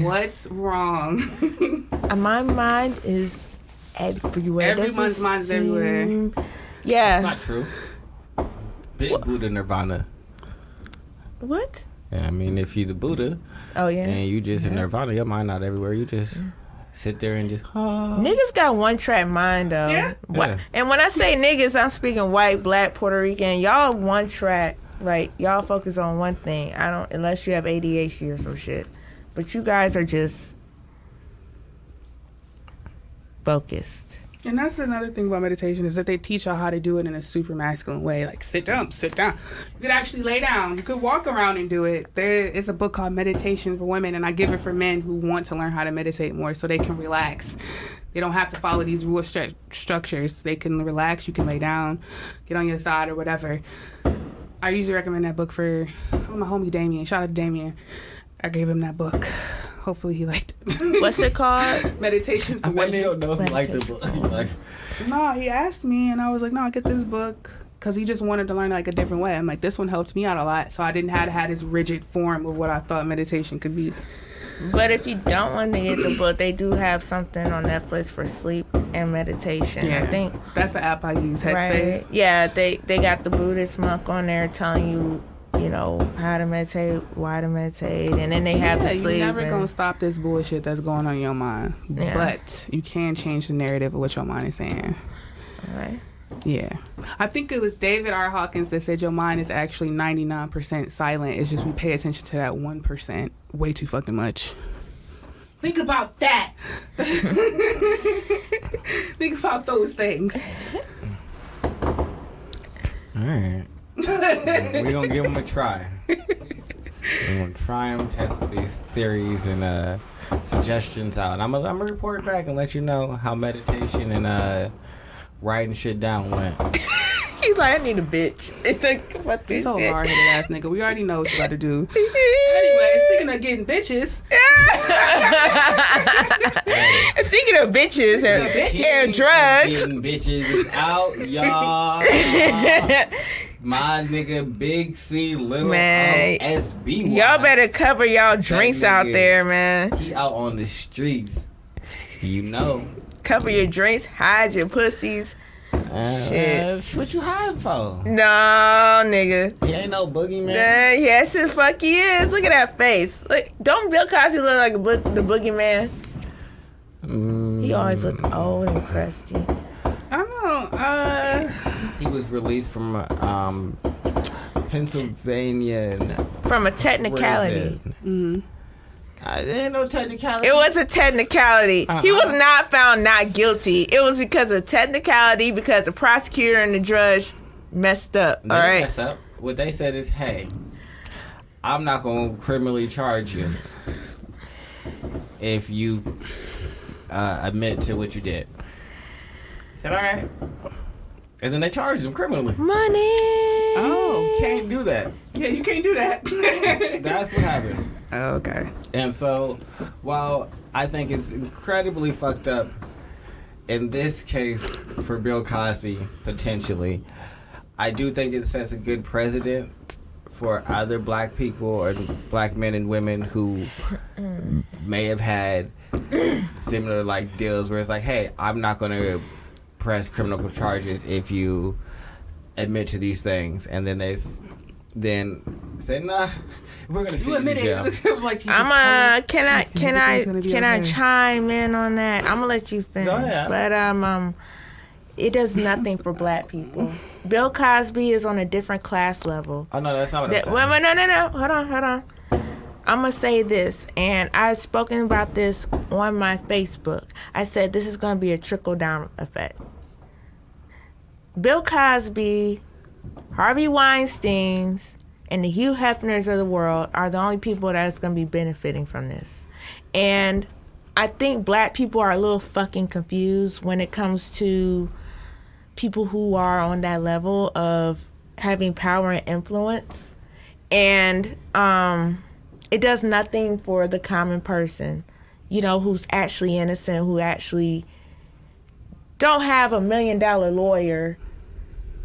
what's wrong. My mind is everywhere. Everyone's mind is everywhere. Yeah. That's not true. Big Buddha Nirvana. What? Yeah, I mean, if you the Buddha, and you just in Nirvana, your mind not everywhere. You just sit there and just. Niggas got one track mind though. Yeah. And when I say niggas, I'm speaking white, black, Puerto Rican. Y'all one track. Like, y'all focus on one thing. I don't, unless you have ADHD or some shit. But you guys are just focused. And that's another thing about meditation is that they teach y'all how to do it in a super masculine way. Like, sit down, sit down. You could actually lay down. You could walk around and do it. There is a book called Meditation for Women, and I give it for men who want to learn how to meditate more so they can relax. They don't have to follow these rule structures. They can relax. You can lay down, get on your side or whatever. I usually recommend that book for my homie Damien. Shout out to Damien. I gave him that book. Hopefully he liked it. What's it called? Meditation for Women. You don't know if he liked the book. Like, No, he asked me, and I was like, no, get this book. Because he just wanted to learn like a different way. I'm like, this one helped me out a lot. So I didn't have to have this rigid form of what I thought meditation could be. But if you don't want to get the book, they do have something on Netflix for sleep and meditation. Yeah, I think that's the app I use, Headspace. Right. Yeah, they got the Buddhist monk on there telling you, how to meditate, why to meditate, and then they have the sleep. You're never gonna stop this bullshit that's going on in your mind. Yeah. But you can change the narrative of what your mind is saying. All right. Yeah. I think it was David R. Hawkins that said your mind is actually 99% silent. It's just we pay attention to that 1% way too fucking much. Think about that. Think about those things. all right. We're going to give them a try. We're going to try them, test these theories and suggestions out. I'm gonna report back and let you know how meditation and writing shit down went. He's like, I need a bitch. He's so hard-headed ass nigga. We already know what you got to do. Anyway, speaking of getting bitches. Speaking of bitches and drugs. Getting bitches is out, y'all. My nigga Big C, little SB. Y'all better cover y'all drinks out there, man. He out on the streets. Cover your drinks, hide your pussies. Shit. What you hiding for? No, nigga. He ain't no boogeyman. Yes, the fuck he is. Look at that face. Look, don't Bill Cosby look like the boogeyman? He always looked old and crusty. I don't know. He was released from Pennsylvania. From a technicality. There ain't no technicality. It was a technicality. He was not found not guilty. It was because of technicality, because the prosecutor and the judge messed up. They all right. Mess up. What they said is, hey, I'm not going to criminally charge you if you admit to what you did. He said, all right. And then they charged him criminally. Money. Oh, can't do that. Yeah, you can't do that. That's what happened. Oh, okay. And so, while I think it's incredibly fucked up in this case for Bill Cosby, potentially, I do think it sets a good precedent for other black people or black men and women who may have had similar like deals where it's like, hey, I'm not going to press criminal charges if you admit to these things, and then they say, nah, we're gonna see you in jail. Like can I chime in on that? I'm gonna let you finish. Go ahead. But it does nothing for black people. Bill Cosby is on a different class level. Oh no, that's not what I'm saying. Wait, no. Hold on. I'm gonna say this, and I've spoken about this on my Facebook. I said this is gonna be a trickle down effect. Bill Cosby, Harvey Weinstein's, and the Hugh Hefners of the world are the only people that's going to be benefiting from this. And I think black people are a little fucking confused when it comes to people who are on that level of having power and influence. And it does nothing for the common person, who's actually innocent, who actually don't have $1 million lawyer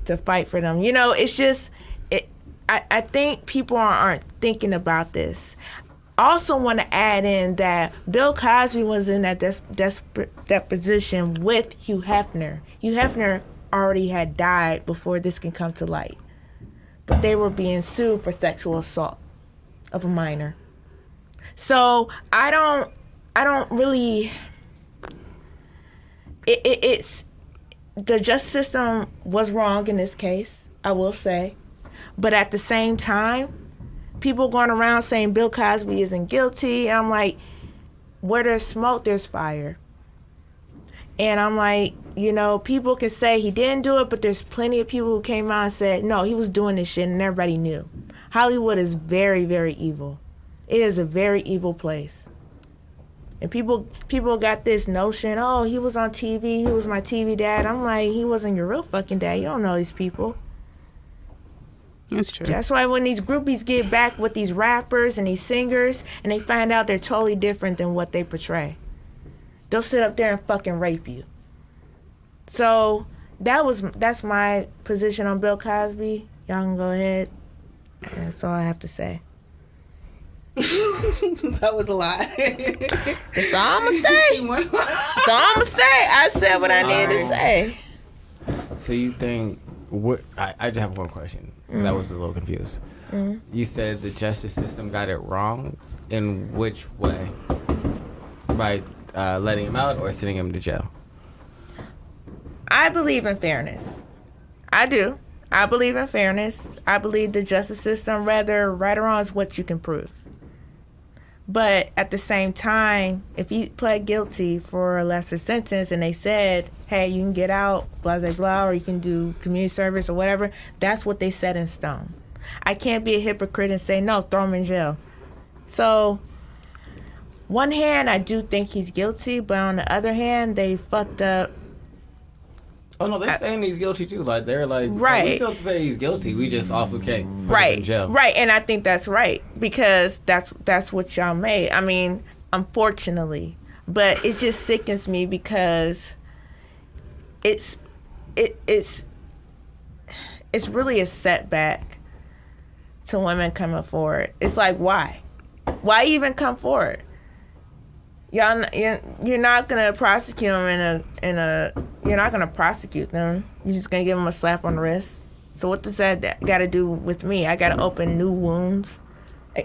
to fight for them. It's just, I think people aren't thinking about this. Also want to add in that Bill Cosby was in that that position with Hugh Hefner. Hugh Hefner already had died before this can come to light. But they were being sued for sexual assault of a minor. So I don't really, it's, the justice system was wrong in this case, I will say. But at the same time, people going around saying Bill Cosby isn't guilty. And I'm like, where there's smoke, there's fire. And I'm like, people can say he didn't do it, but there's plenty of people who came out and said, no, he was doing this shit, and everybody knew. Hollywood is very, very evil. It is a very evil place. And people got this notion, oh, he was on TV, he was my TV dad. I'm like, he wasn't your real fucking dad. You don't know these people. That's true. That's why when these groupies get back with these rappers and these singers and they find out they're totally different than what they portray, they'll sit up there and fucking rape you. So that's my position on Bill Cosby. Y'all can go ahead. That's all I have to say. That was a lot. That's all I'm gonna say. That's all I'm gonna say. I said what I needed to say. So you think I just have one question. I was a little confused. You said the justice system got it wrong. In which way? By letting him out or sending him to jail? I believe in fairness. I do. I believe in fairness. I believe the justice system, whether right or wrong, is what you can prove. But at the same time, if he pled guilty for a lesser sentence and they said, hey, you can get out, blah, blah, blah, or you can do community service or whatever, that's what they set in stone. I can't be a hypocrite and say, no, throw him in jail. So, one hand, I do think he's guilty, but on the other hand, they fucked up. Oh no, they're saying he's guilty too. Like they're like, right. We still say he's guilty. We just also can't put him in jail. Right, and I think that's right because that's what y'all made. I mean, unfortunately, but it just sickens me because it's really a setback to women coming forward. It's like why even come forward? You're not gonna prosecute them you're not gonna prosecute them. You're just gonna give them a slap on the wrist. So what does that got to do with me? I gotta open new wounds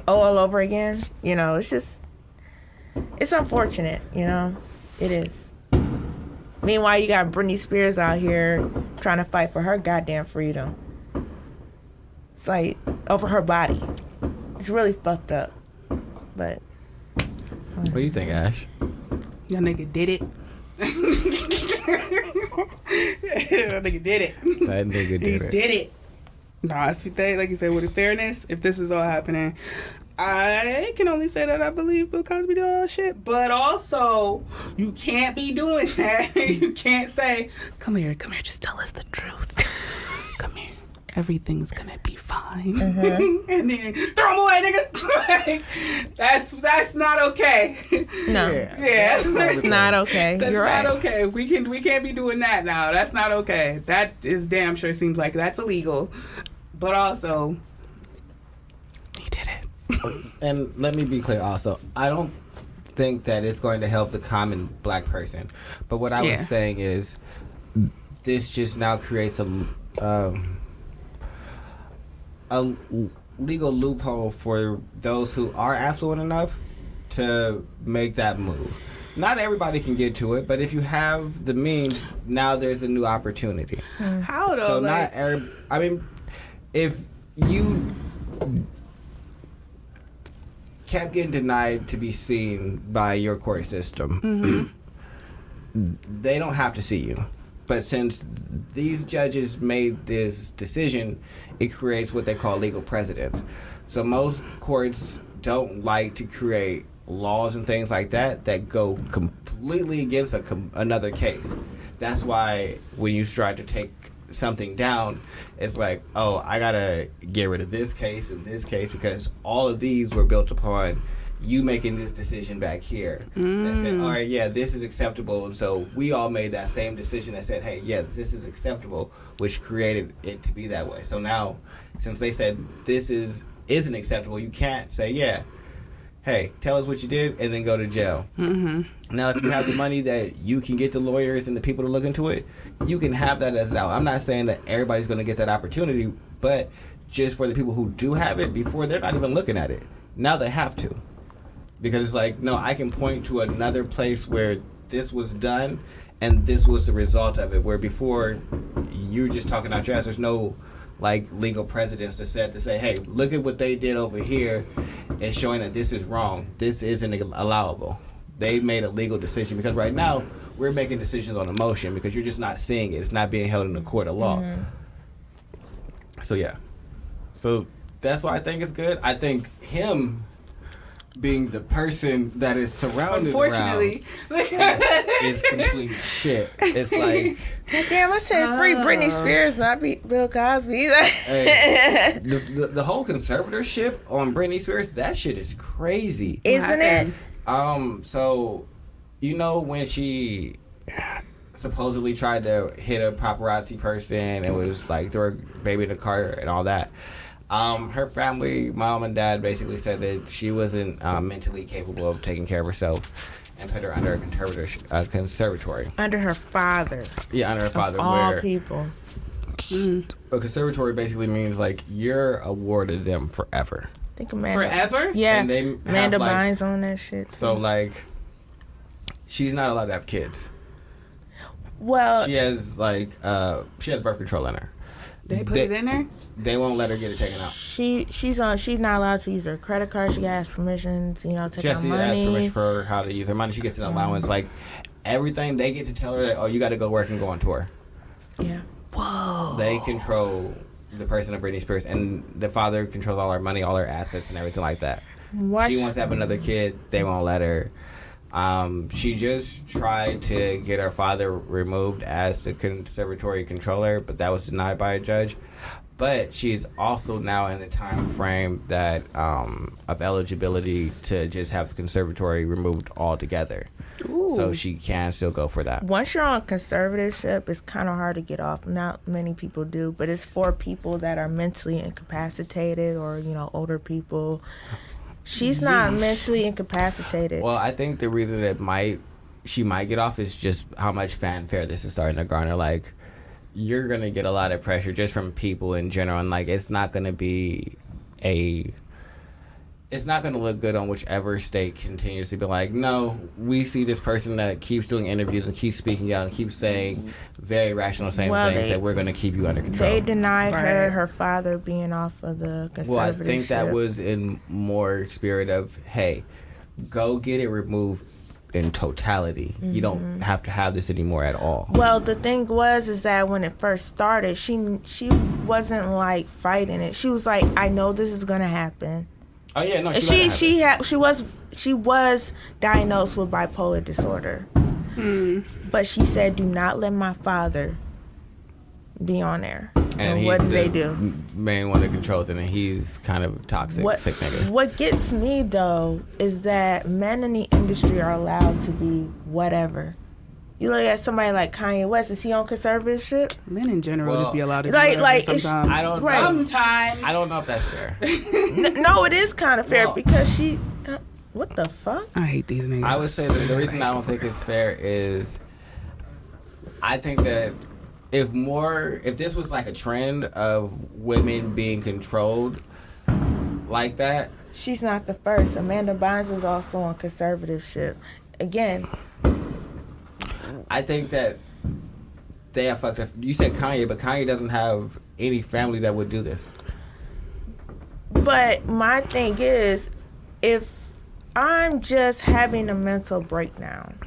all over again. It's unfortunate. It is. Meanwhile, you got Brittany Spears out here trying to fight for her goddamn freedom. It's like over her body. It's really fucked up. But. What do you think, Ash? Y'all nigga did it. That nigga did it. That nigga did it. Did it. Nah, if they, like you said, with the fairness, if this is all happening, I can only say that I believe Bill Cosby did all that shit. But also, you can't be doing that. You can't say, come here, just tell us the truth. Come here. Everything's gonna be fine. Mm-hmm. And then throw them away, niggas. That's not okay. No. Yeah. That's not okay. That's You're right. not okay. We can't be doing that now. That's not okay. That is damn sure seems like that's illegal. But also, he did it. And let me be clear also. I don't think that it's going to help the common black person. But what I was saying is this just now creates a legal loophole for those who are affluent enough to make that move. Not everybody can get to it, but if you have the means, now there's a new opportunity. How though? So not every, I mean, if you kept getting denied to be seen by your court system, they don't have to see you. But since these judges made this decision, it creates what they call legal precedents. So most courts don't like to create laws and things like that go completely against another case. That's why when you try to take something down, it's like, oh, I gotta get rid of this case and this case because all of these were built upon you making this decision back here that said, all right, yeah, this is acceptable. And so we all made that same decision that said, hey, yeah, this is acceptable, which created it to be that way. So now, since they said this isn't acceptable, you can't say, yeah, hey, tell us what you did and then go to jail. Now, if you have the money that you can get the lawyers and the people to look into it, you can have that as an out. I'm not saying that everybody's going to get that opportunity, but just for the people who do have it, before they're not even looking at it. Now they have to. Because it's like, no, I can point to another place where this was done and this was the result of it. Where before, you were just talking out your ass. There's no, like, legal precedents to say, hey, look at what they did over here and showing that this is wrong. This isn't allowable. they made a legal decision, because right now we're making decisions on emotion because you're just not seeing it. It's not being held in the court of law. So yeah. So that's why I think it's good. I think him being the person that is surrounded unfortunately is complete shit. It's like, damn, I said free Britney Spears, not Bill Cosby. hey, the whole conservatorship on Brittany Spears, that shit is crazy, isn't it? So you know when she supposedly tried to hit a paparazzi person and was like throw her baby in the car and all that. Her family, mom and dad, basically said that she wasn't mentally capable of taking care of herself and put her under a conservatory. Under her father. Yeah, under her father. Of all people. A conservatory basically means like you're awarded them forever. I think Amanda. Forever? Yeah. And they Amanda Bynes on that shit. So like, she's not allowed to have kids. Well, she has birth control in her. They put it in there? They won't let her get it taken out. She's not allowed to use her credit card. She has permissions, take out money. She has to ask permission for how to use her money. She gets an allowance. Like everything, they get to tell her that, oh, you got to go work and go on tour. Yeah. Whoa. They control the person of Britney Spears, and the father controls all her money, all her assets, and everything like that. She wants to have another kid. They won't let her. She just tried to get her father removed as the conservatory controller, but that was denied by a judge. But she's also now in the time frame that of eligibility to just have the conservatory removed altogether. Ooh. So she can still go for that. Once you're on conservatorship, it's kind of hard to get off. Not many people do, but it's for people that are mentally incapacitated or, older people. She's not mentally incapacitated. Well, I think the reason that she might get off is just how much fanfare this is starting to garner. Like, you're going to get a lot of pressure just from people in general, and like it's not going to be it's not going to look good on whichever state continues to be like, no, we see this person that keeps doing interviews and keeps speaking out and keeps saying very rational things that we're going to keep you under control. They denied her father being off of the conservatorship. Well, I think that was in more spirit of, hey, go get it removed in totality. Mm-hmm. You don't have to have this anymore at all. Well, the thing is that when it first started, she wasn't like fighting it. She was like, I know this is going to happen. Oh yeah, no. She was diagnosed with bipolar disorder, but she said, "Do not let my father be on there." And what did they do? Main one that controls it, and he's kind of toxic, sick nigga. What gets me though is that men in the industry are allowed to be whatever. You look at somebody like Kanye West. Is he on conservatorship? Men in general just be allowed to do whatever sometimes. Sometimes. I don't know if that's fair. No, it is kind of fair because she... what the fuck? I hate these niggas. I would say that the reason I don't think it's fair is I think that if this was like a trend of women being controlled like that... She's not the first. Amanda Bynes is also on conservatorship. Again... I think that they have fucked up. You said Kanye, but Kanye doesn't have any family that would do this. But my thing is, if I'm just having a mental breakdown,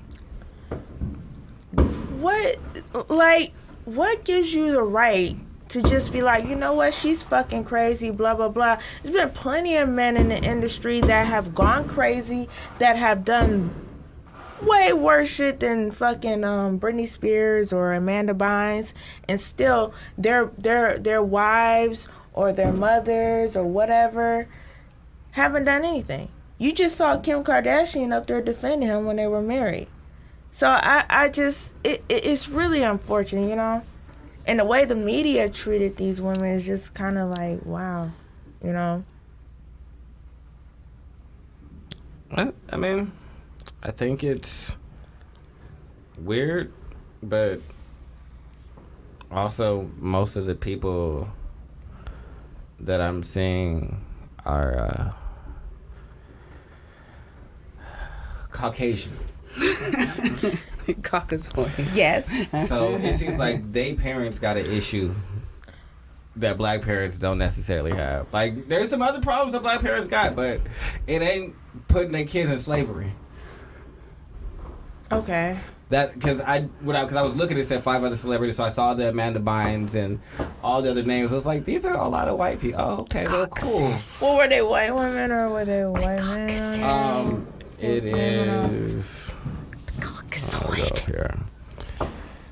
what gives you the right to just be like, you know what, she's fucking crazy, blah, blah, blah. There's been plenty of men in the industry that have gone crazy, that have done way worse shit than fucking Britney Spears or Amanda Bynes, and still their wives or their mothers or whatever haven't done anything. You just saw Kim Kardashian up there defending him when they were married. So I just it's really unfortunate, And the way the media treated these women is just kind of like, wow, I mean, I think it's weird, but also most of the people that I'm seeing are Caucasian. Caucasoid. Yes. So it seems like they parents got an issue that black parents don't necessarily have. Like, there's some other problems that black parents got, but it ain't putting their kids in slavery. Okay. That because I was looking, it said 5 other celebrities, so I saw the Amanda Bynes and all the other names. I was like, these are a lot of white people. Oh, okay, they're cool. Well, were they white women or were they white men? It is. Here.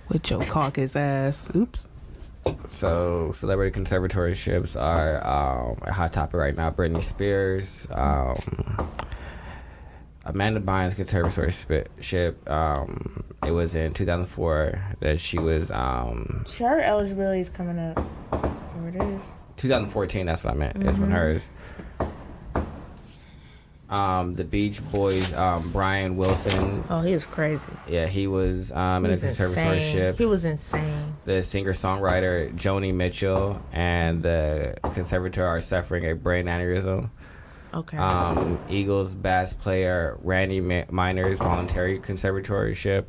With your caucus ass. Oops. So, celebrity conservatorships are a hot topic right now. Brittany Spears, Amanda Bynes conservatorship. It was in 2004 that she was. Her eligibility is coming up. Or it is. 2014. That's what I meant. Is when hers. The Beach Boys, Brian Wilson. Oh, he was crazy. Yeah, he was in a conservatorship. He was insane. The singer-songwriter Joni Mitchell and the conservator are suffering a brain aneurysm. Okay. Eagles bass player Randy Miner's voluntary conservatorship,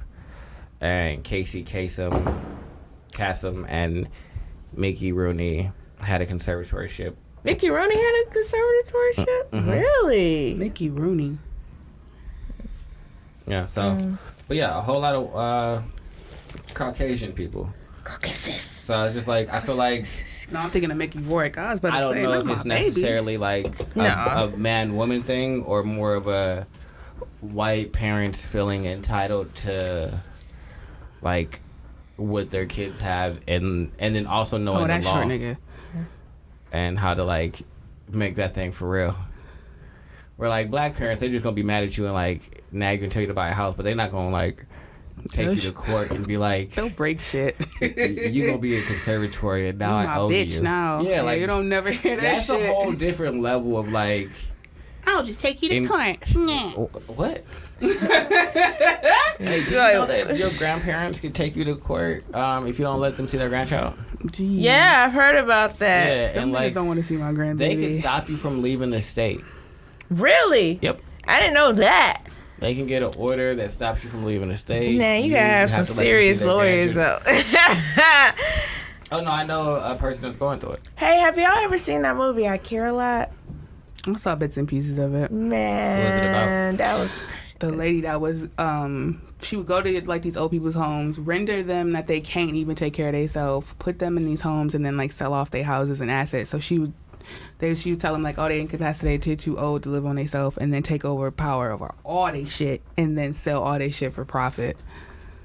and Casey Kasem and Mickey Rooney had a conservatorship. Mickey Rooney had a conservatorship? Mm-hmm. Really? Mickey Rooney. Yeah, so, but yeah, a whole lot of Caucasian people. Caucasus. So it's just like, I feel like, No, I'm thinking of Mickey Rourke. I was about to I don't say, know that's if it's my baby. necessarily like a man-woman thing or more of a white parents feeling entitled to like what their kids have and then also knowing the law short nigga. and how to like make that thing for real. Where like black parents, they're just gonna be mad at you and like now you're gonna tell you to buy a house, but they're not gonna like take you to court and be like, don't break shit. you gonna be a conservatory and now You I my owe bitch you. now. Yeah, like you don't never hear that that's shit. a whole different level of like. I'll just take you to court. What? Hey, do you know that your grandparents could take you to court if you don't let them see their grandchild? Jeez. Yeah, I've heard about that. Yeah, Them and niggas like don't want to see my grandbaby. they can stop you from leaving the state. Really? Yep. I didn't know that. They can get an order that stops you from leaving the state. Nah, you gotta have some to let them see serious their lawyers grandchildren. though. Oh no, I know a person that's going through it. Hey, have y'all ever seen that movie I Care a Lot? I saw bits and pieces of it. Man, What was it about? that was The lady that was, she would go to like these old people's homes, render them that they can't even take care of themselves, put them in these homes, and then like sell off their houses and assets. So she would tell them like, oh, they incapacitated, too old to live on themselves, and then take over power over all they shit, and then sell all their shit for profit.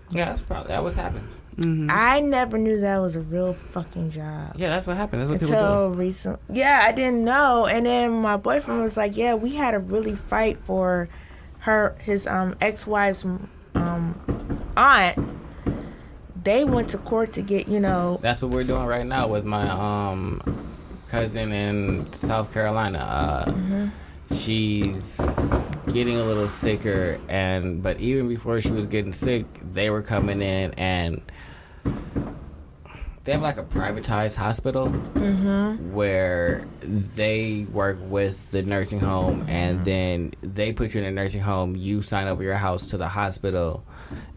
Yeah, that's probably that was happening. Mm-hmm. I never knew that was a real fucking job. Yeah, that's what happened. That's what people Until do. recent. Yeah, I didn't know. And then my boyfriend was like, yeah, we had to really fight for his ex-wife's aunt. They went to court to get, That's what we're doing right now with my cousin in South Carolina. She's getting a little sicker, but even before she was getting sick, they were coming in and they have like a privatized hospital where they work with the nursing home, and then they put you in a nursing home. You sign over your house to the hospital,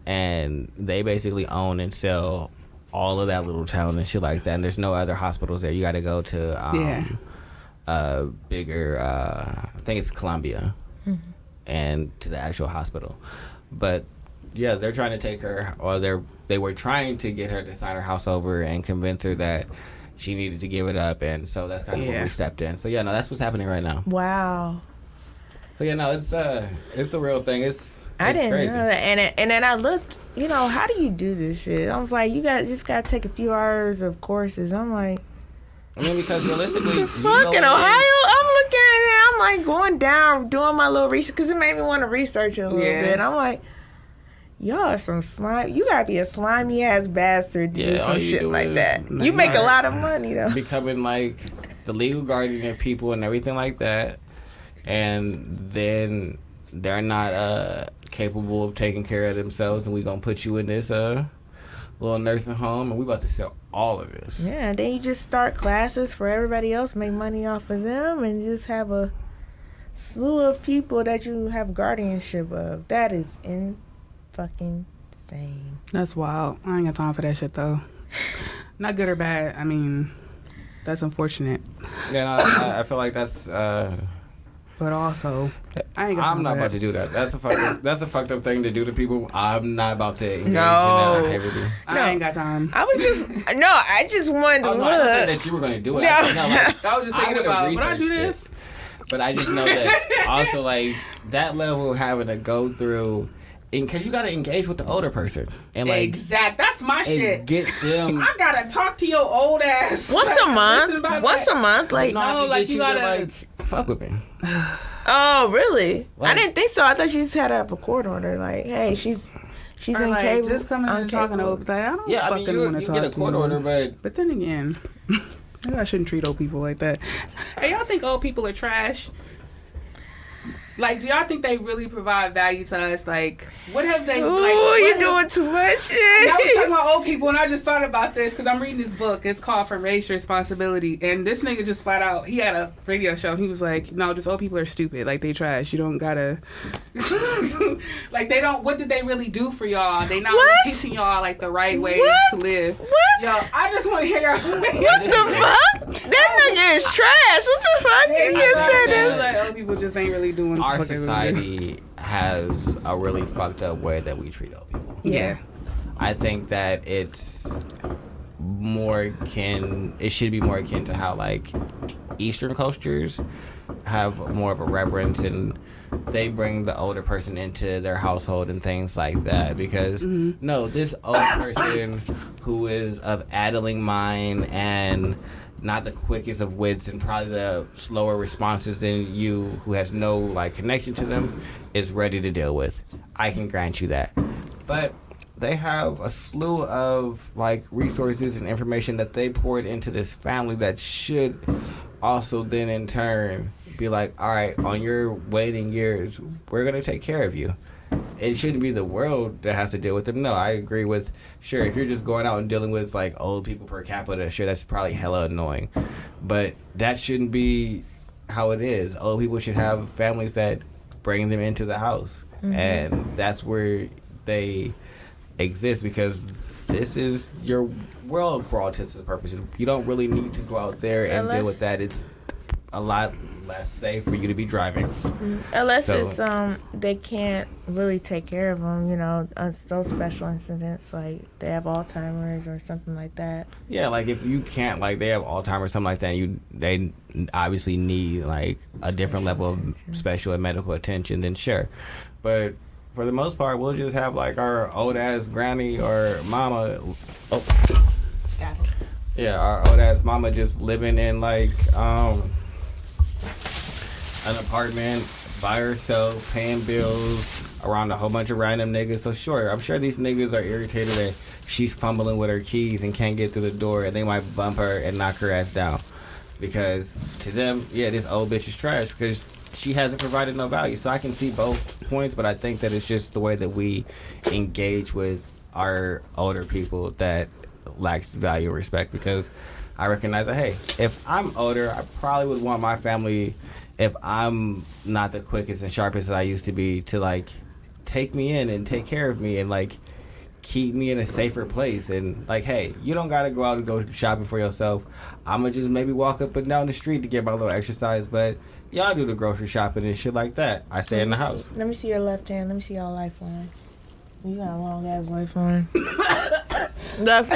and they basically own and sell all of that little town and shit like that. And there's no other hospitals there. You got to go to bigger. I think it's Columbia, and to the actual hospital. But yeah, they're trying to take her, or they were trying to get her to sign her house over and convince her that she needed to give it up, and so that's kind of when we stepped in. So yeah, no, that's what's happening right now. Wow. So yeah, no, it's a real thing. I didn't crazy. know that. And then I looked, how do you do this shit? I was like, you just got to take a few hours of courses. I'm like, I mean, because realistically, the fuck in Ohio? I'm looking at it. I'm like going down, doing my little research, because it made me want to research it a little bit. I'm like, y'all are some slime. You gotta be a slimy ass bastard to do some shit like that. You make a lot of money though. Becoming like the legal guardian of people and everything like that, and then they're not capable of taking care of themselves, and we gonna put you in this little nursing home, and we about to sell all of this. Yeah, then you just start classes for everybody else, make money off of them, and just have a slew of people that you have guardianship of. That is fucking insane. That's wild. I ain't got time for that shit though. Not good or bad. I mean, that's unfortunate. Yeah, no, I feel like that's But also, I'm not about to do that. That's a fucked up thing to do to people. I'm not about to engage in No. that behavior. I ain't got time. I just wanted to Oh, no, look. I don't think that you were going to do it. No. I was just thinking would've about, would I do researched this? it. But I just know that also, like, that level of having to go through, because you got to engage with the older person. And, like, Exact. That's my and shit. get them. I gotta talk to your old ass. Once a month. Once A month. Like, No, like, you gotta- like, fuck with me. oh, really? Like- I didn't think so. I thought you just had to have a court order. Like, hey, she's Or, like, incapable. just coming in and talking to old. Like, I don't Yeah, I mean, fucking want to you talk get a to court you. order, but But then again, maybe I shouldn't treat old people like that. Hey, y'all think old people are trash? Like, do y'all think they really provide value to us? Like, what have they? Ooh, like, you're doing too much. I was talking about old people, and I just thought about this because I'm reading this book. It's called From Race to Responsibility, and this nigga just flat out, he had a radio show, and he was like, no, just old people are stupid. Like, they trash. You don't gotta... like, they don't... What did they really do for y'all? They not really teaching y'all, like, the right way to live. What? Yo, I just want to hear y'all... What the fuck? That nigga is trash. What the fuck? You just said that. Like, old people just ain't really doing our the fuck they really do. society has a really fucked up way that we treat old people. Yeah. I think that it's more akin. It should be more akin to how, like, Eastern cultures have more of a reverence, and they bring the older person into their household and things like that. Because no, this old person who is of addling mind and not the quickest of wits and probably the slower responses than you, who has no, like, connection to them, is ready to deal with. I can grant you that. But they have a slew of, like, resources and information that they poured into this family that should also then in turn be like, all right, on your waning years, we're going to take care of you. It shouldn't be the world that has to deal with them. No, I agree with, sure, if you're just going out and dealing with, like, old people per capita, sure, that's probably hella annoying. But that shouldn't be how it is. Old people should have families that bring them into the house. And that's where they exist, because this is your world for all intents and purposes. You don't really need to go out there and deal with that. It's a lot less safe for you to be driving. Unless it's they can't really take care of them, you know, those special incidents, like they have Alzheimer's or something like that. Yeah, like if you can't, like they have Alzheimer's or something like that, they obviously need like a different level of special and medical attention, then sure. But for the most part, we'll just have like our old ass granny or mama. Our old ass mama just living in like an apartment by herself, paying bills around a whole bunch of random niggas. So sure, I'm sure these niggas are irritated that she's fumbling with her keys and can't get through the door, and they might bump her and knock her ass down. Because to them, this old bitch is trash because she hasn't provided no value. So I can see both points, but I think that it's just the way that we engage with our older people that lacks value and respect. Because I recognize that, hey, if I'm older, I probably would want my family, if I'm not the quickest and sharpest that I used to be, to like take me in and take care of me and like keep me in a safer place. And like, hey, you don't gotta go out and go shopping for yourself. I'ma just maybe walk up and down the street to get my little exercise, but y'all do the grocery shopping and shit like that. I stay in the house. Let me see your left hand. Let me see your lifeline. You got a long ass lifeline. Left.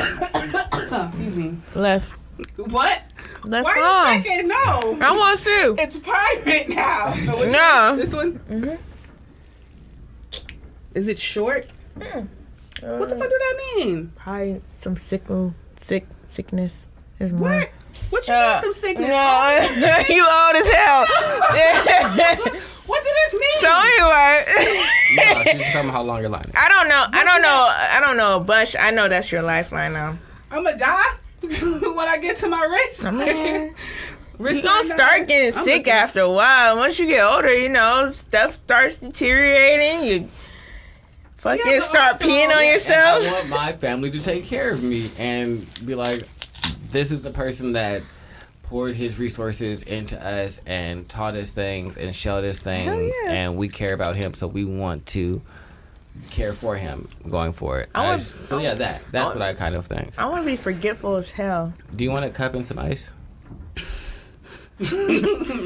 Excuse me. Left. What? Left Why arm. are you checking? No. I want to. It's private now. Which No. one? This one? Mm-hmm. Is it short? What the fuck do that mean? Probably some sickness. Is mine. What? What you mean some sickness? No, you old as hell. What do this mean? So anyway, No, she's telling me how long your line is. I don't know a bunch. I know that's your lifeline now. I'm gonna die when I get to my wrist. Man. You gonna start getting sick after a while. Once you get older, you know, stuff starts deteriorating. You fucking start peeing on yourself. And I want my family to take care of me and be like, this is the person that poured his resources into us and taught us things and showed us things, and we care about him, so we want to care for him going forward. That's what I kind of think. I want to be forgetful as hell. Do you want a cup and some ice?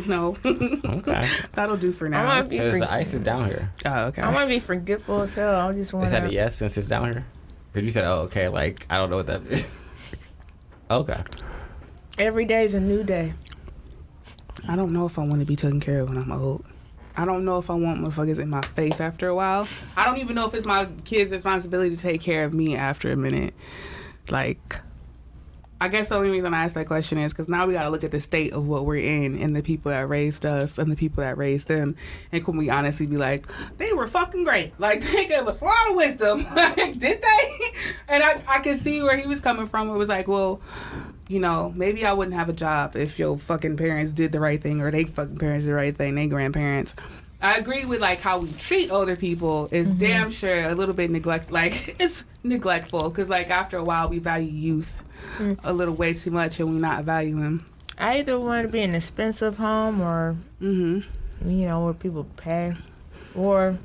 No. Okay. That'll do for I now. want to be Because the ice is down here. Oh, okay. I want to be forgetful as hell. I just want Is that a to. yes since it's down here? Because you said, oh, okay, like, I don't know what that is. Okay. Every day is a new day. I don't know if I want to be taken care of when I'm old. I don't know if I want motherfuckers in my face after a while. I don't even know if it's my kids' responsibility to take care of me after a minute. Like, I guess the only reason I asked that question is because now we got to look at the state of what we're in and the people that raised us and the people that raised them. And can we honestly be like, they were fucking great. Like, they gave us a lot of wisdom. Like, did they? And I could see where he was coming from. It was like, well, you know, maybe I wouldn't have a job if your fucking parents did the right thing or they fucking parents did the right thing, they grandparents. I agree with, like, how we treat older people is damn sure a little bit it's neglectful because, like, after a while we value youth a little way too much and we not value them. I either want to be in an expensive home or, you know, where people pay, or...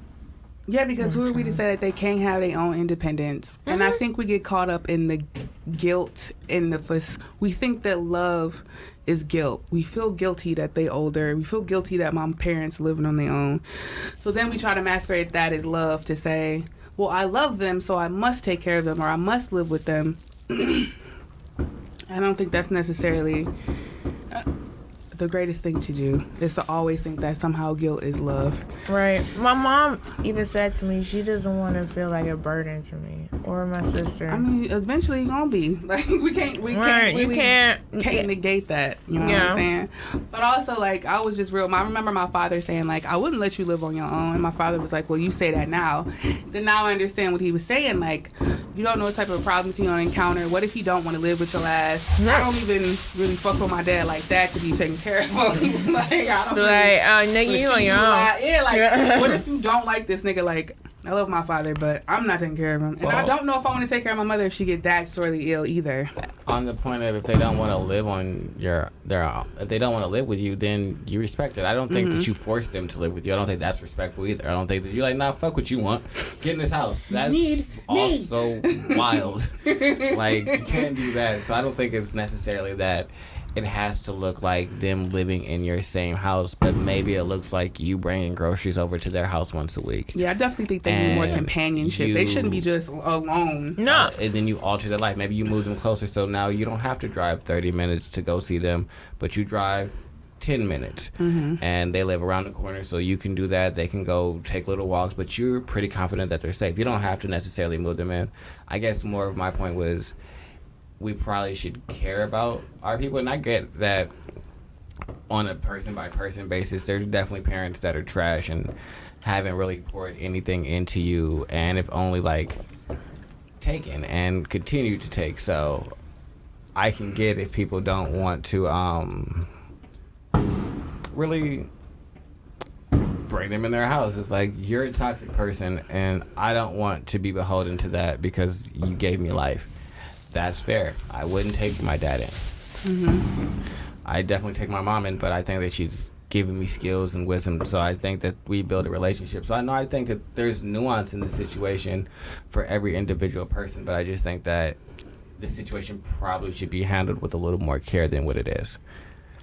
Yeah, because who are we to say that they can't have their own independence? And I think we get caught up in the guilt we think that love is guilt. We feel guilty that they older. We feel guilty that my parents living on their own. So then we try to masquerade that as love to say, well, I love them, so I must take care of them or I must live with them. I don't think that's necessarily the greatest thing to do is to always think that somehow guilt is love. Right. My mom even said to me she doesn't want to feel like a burden to me or my sister. I mean, eventually you're gonna be. Like, we can't negate that. You know what I'm saying? But also, like, I was just real. I remember my father saying, like, I wouldn't let you live on your own. And my father was like, well, you say that now. Then now I understand what he was saying. Like, you don't know what type of problems you're gonna encounter. What if you don't want to live with your ass? I don't even really fuck with my dad like that to be taken care of. Like, I don't nigga, you on your own. Yeah, like, what if you don't like this nigga? Like, I love my father, but I'm not taking care of him. And I don't know if I want to take care of my mother if she get that sorely ill either. On the point of if they don't want to live on if they don't want to live with you, then you respect it. I don't think that you force them to live with you. I don't think that's respectful either. I don't think that you're like, nah, fuck what you want. Get in this house. That's also wild. Like, you can't do that. So I don't think it's necessarily that it has to look like them living in your same house, but maybe it looks like you bringing groceries over to their house once a week. Yeah, I definitely think they need more companionship. They shouldn't be just alone. No. And then you alter their life. Maybe you move them closer, so now you don't have to drive 30 minutes to go see them, but you drive 10 minutes. And they live around the corner, so you can do that. They can go take little walks, but you're pretty confident that they're safe. You don't have to necessarily move them in. I guess more of my point was we probably should care about our people, and I get that on a person-by-person basis. There's definitely parents that are trash and haven't really poured anything into you, and if only, like, taken and continue to take. So I can get if people don't want to really bring them in their house. It's like, you're a toxic person, and I don't want to be beholden to that because you gave me life. That's fair. I wouldn't take my dad in. I definitely take my mom in, but I think that she's giving me skills and wisdom, so I think that we build a relationship. So I think that there's nuance in the situation for every individual person, but I just think that the situation probably should be handled with a little more care than what it is.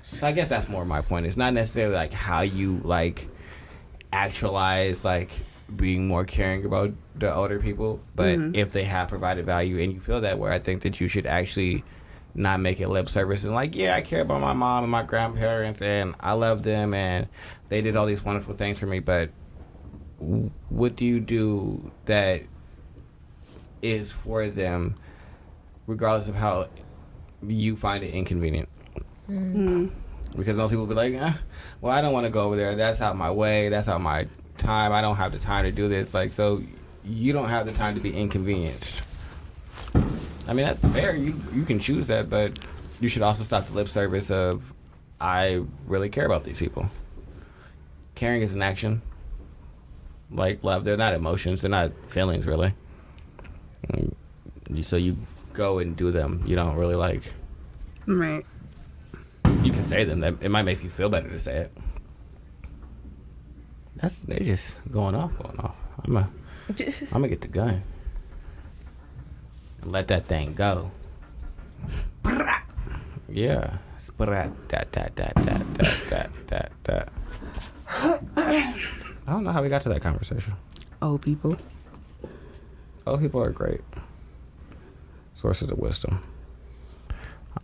So I guess that's more my point. It's not necessarily like how you like actualize like being more caring about the older people, but if they have provided value and you feel that way, I think that you should actually not make it lip service and like, yeah, I care about my mom and my grandparents and I love them and they did all these wonderful things for me, but what do you do that is for them regardless of how you find it inconvenient? Because most people will be like, well, I don't want to go over there, that's out my way, that's out my time, I don't have the time to do this. Like, so you don't have the time to be inconvenienced. I mean, that's fair, you can choose that, but you should also stop the lip service of I really care about these people. Caring is an action, like love. They're not emotions, they're not feelings, really. So you go and do them. You don't really like, right, you can say them, it might make you feel better to say it. They just going off. I'm gonna get the gun and let that thing go. Yeah. Sprat, that. I don't know how we got to that conversation. Old people. Old people are great sources of wisdom.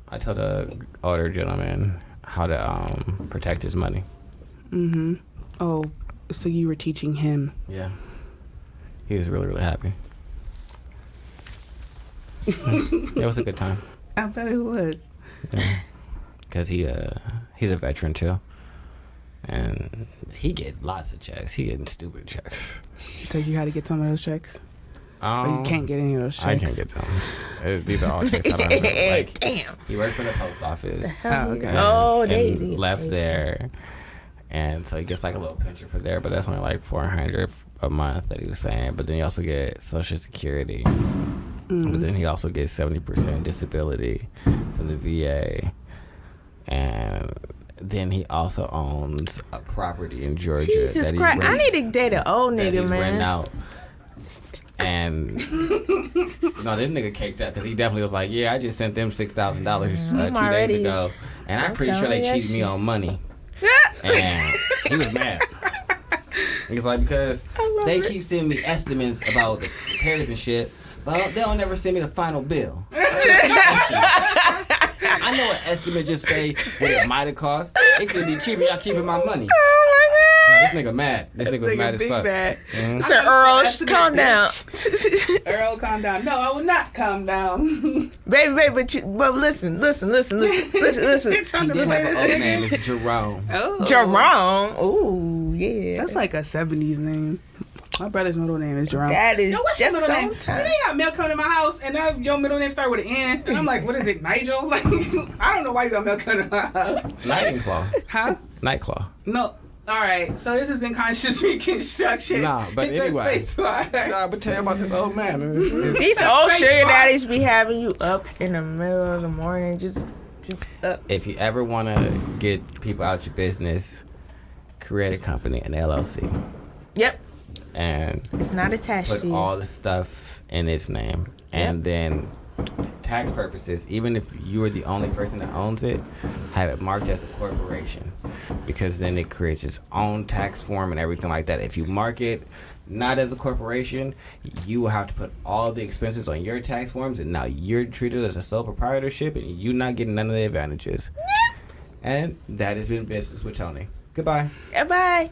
I told the older gentleman how to protect his money. Mm-hmm. Oh, so you were teaching him. Yeah. He was really, really happy. It was a good time. I bet it was. Because he's a veteran too. And he get lots of checks. He getting stupid checks. So you had to get some of those checks? Or you can't get any of those checks? I can't get them. These are all checks I don't remember. Like, Damn. he worked for the post office. Oh, okay. And left there. And so he gets like a little pension for there, but that's only like $400 a month that he was saying. But then he also get Social Security. Mm-hmm. But then he also gets 70% disability from the VA. And then he also owns a property in Georgia. Jesus Christ. I need to date an old nigga, man. Renting out. And no, this nigga caked up because he definitely was like, yeah, I just sent them $6,000 2 days ago. And I'm pretty sure they cheated me on money. And he was mad. He was like, because they keep sending me estimates about the repairs and shit, but they don't never send me the final bill. I know an estimate just say what it might have cost. It could be cheaper. Y'all keeping my money. No, this nigga mad. This nigga was mad as fuck. Mm-hmm. Sir Earl, calm down. Earl, calm down. No, I will not calm down. Baby, but listen. He did have an old name. It's Jerome. Oh. Jerome. Ooh, yeah. That's like a 70s name. My brother's middle name is Jerome. That is what's just your middle name? time. They got mail coming to my house, and now your middle name start with an N. And I'm like, what is it, Nigel? Like, I don't know why you got mail coming to my house. Nightclaw. Huh? Nightclaw. No. All right. So this has been conscious reconstruction. Nah, but anyway. Nah, but tell you about this old man. These old sugar daddies be having you up in the middle of the morning, just up. If you ever want to get people out your business, create a company, an LLC. Yep. And it's not attached put to you. all the stuff in its name. And then tax purposes, even if you are the only person that owns it, have it marked as a corporation, because then it creates its own tax form and everything like that. If you mark it not as a corporation, you will have to put all the expenses on your tax forms, and now you're treated as a sole proprietorship and you're not getting none of the advantages. And that has been Business with Tony. Goodbye. Goodbye.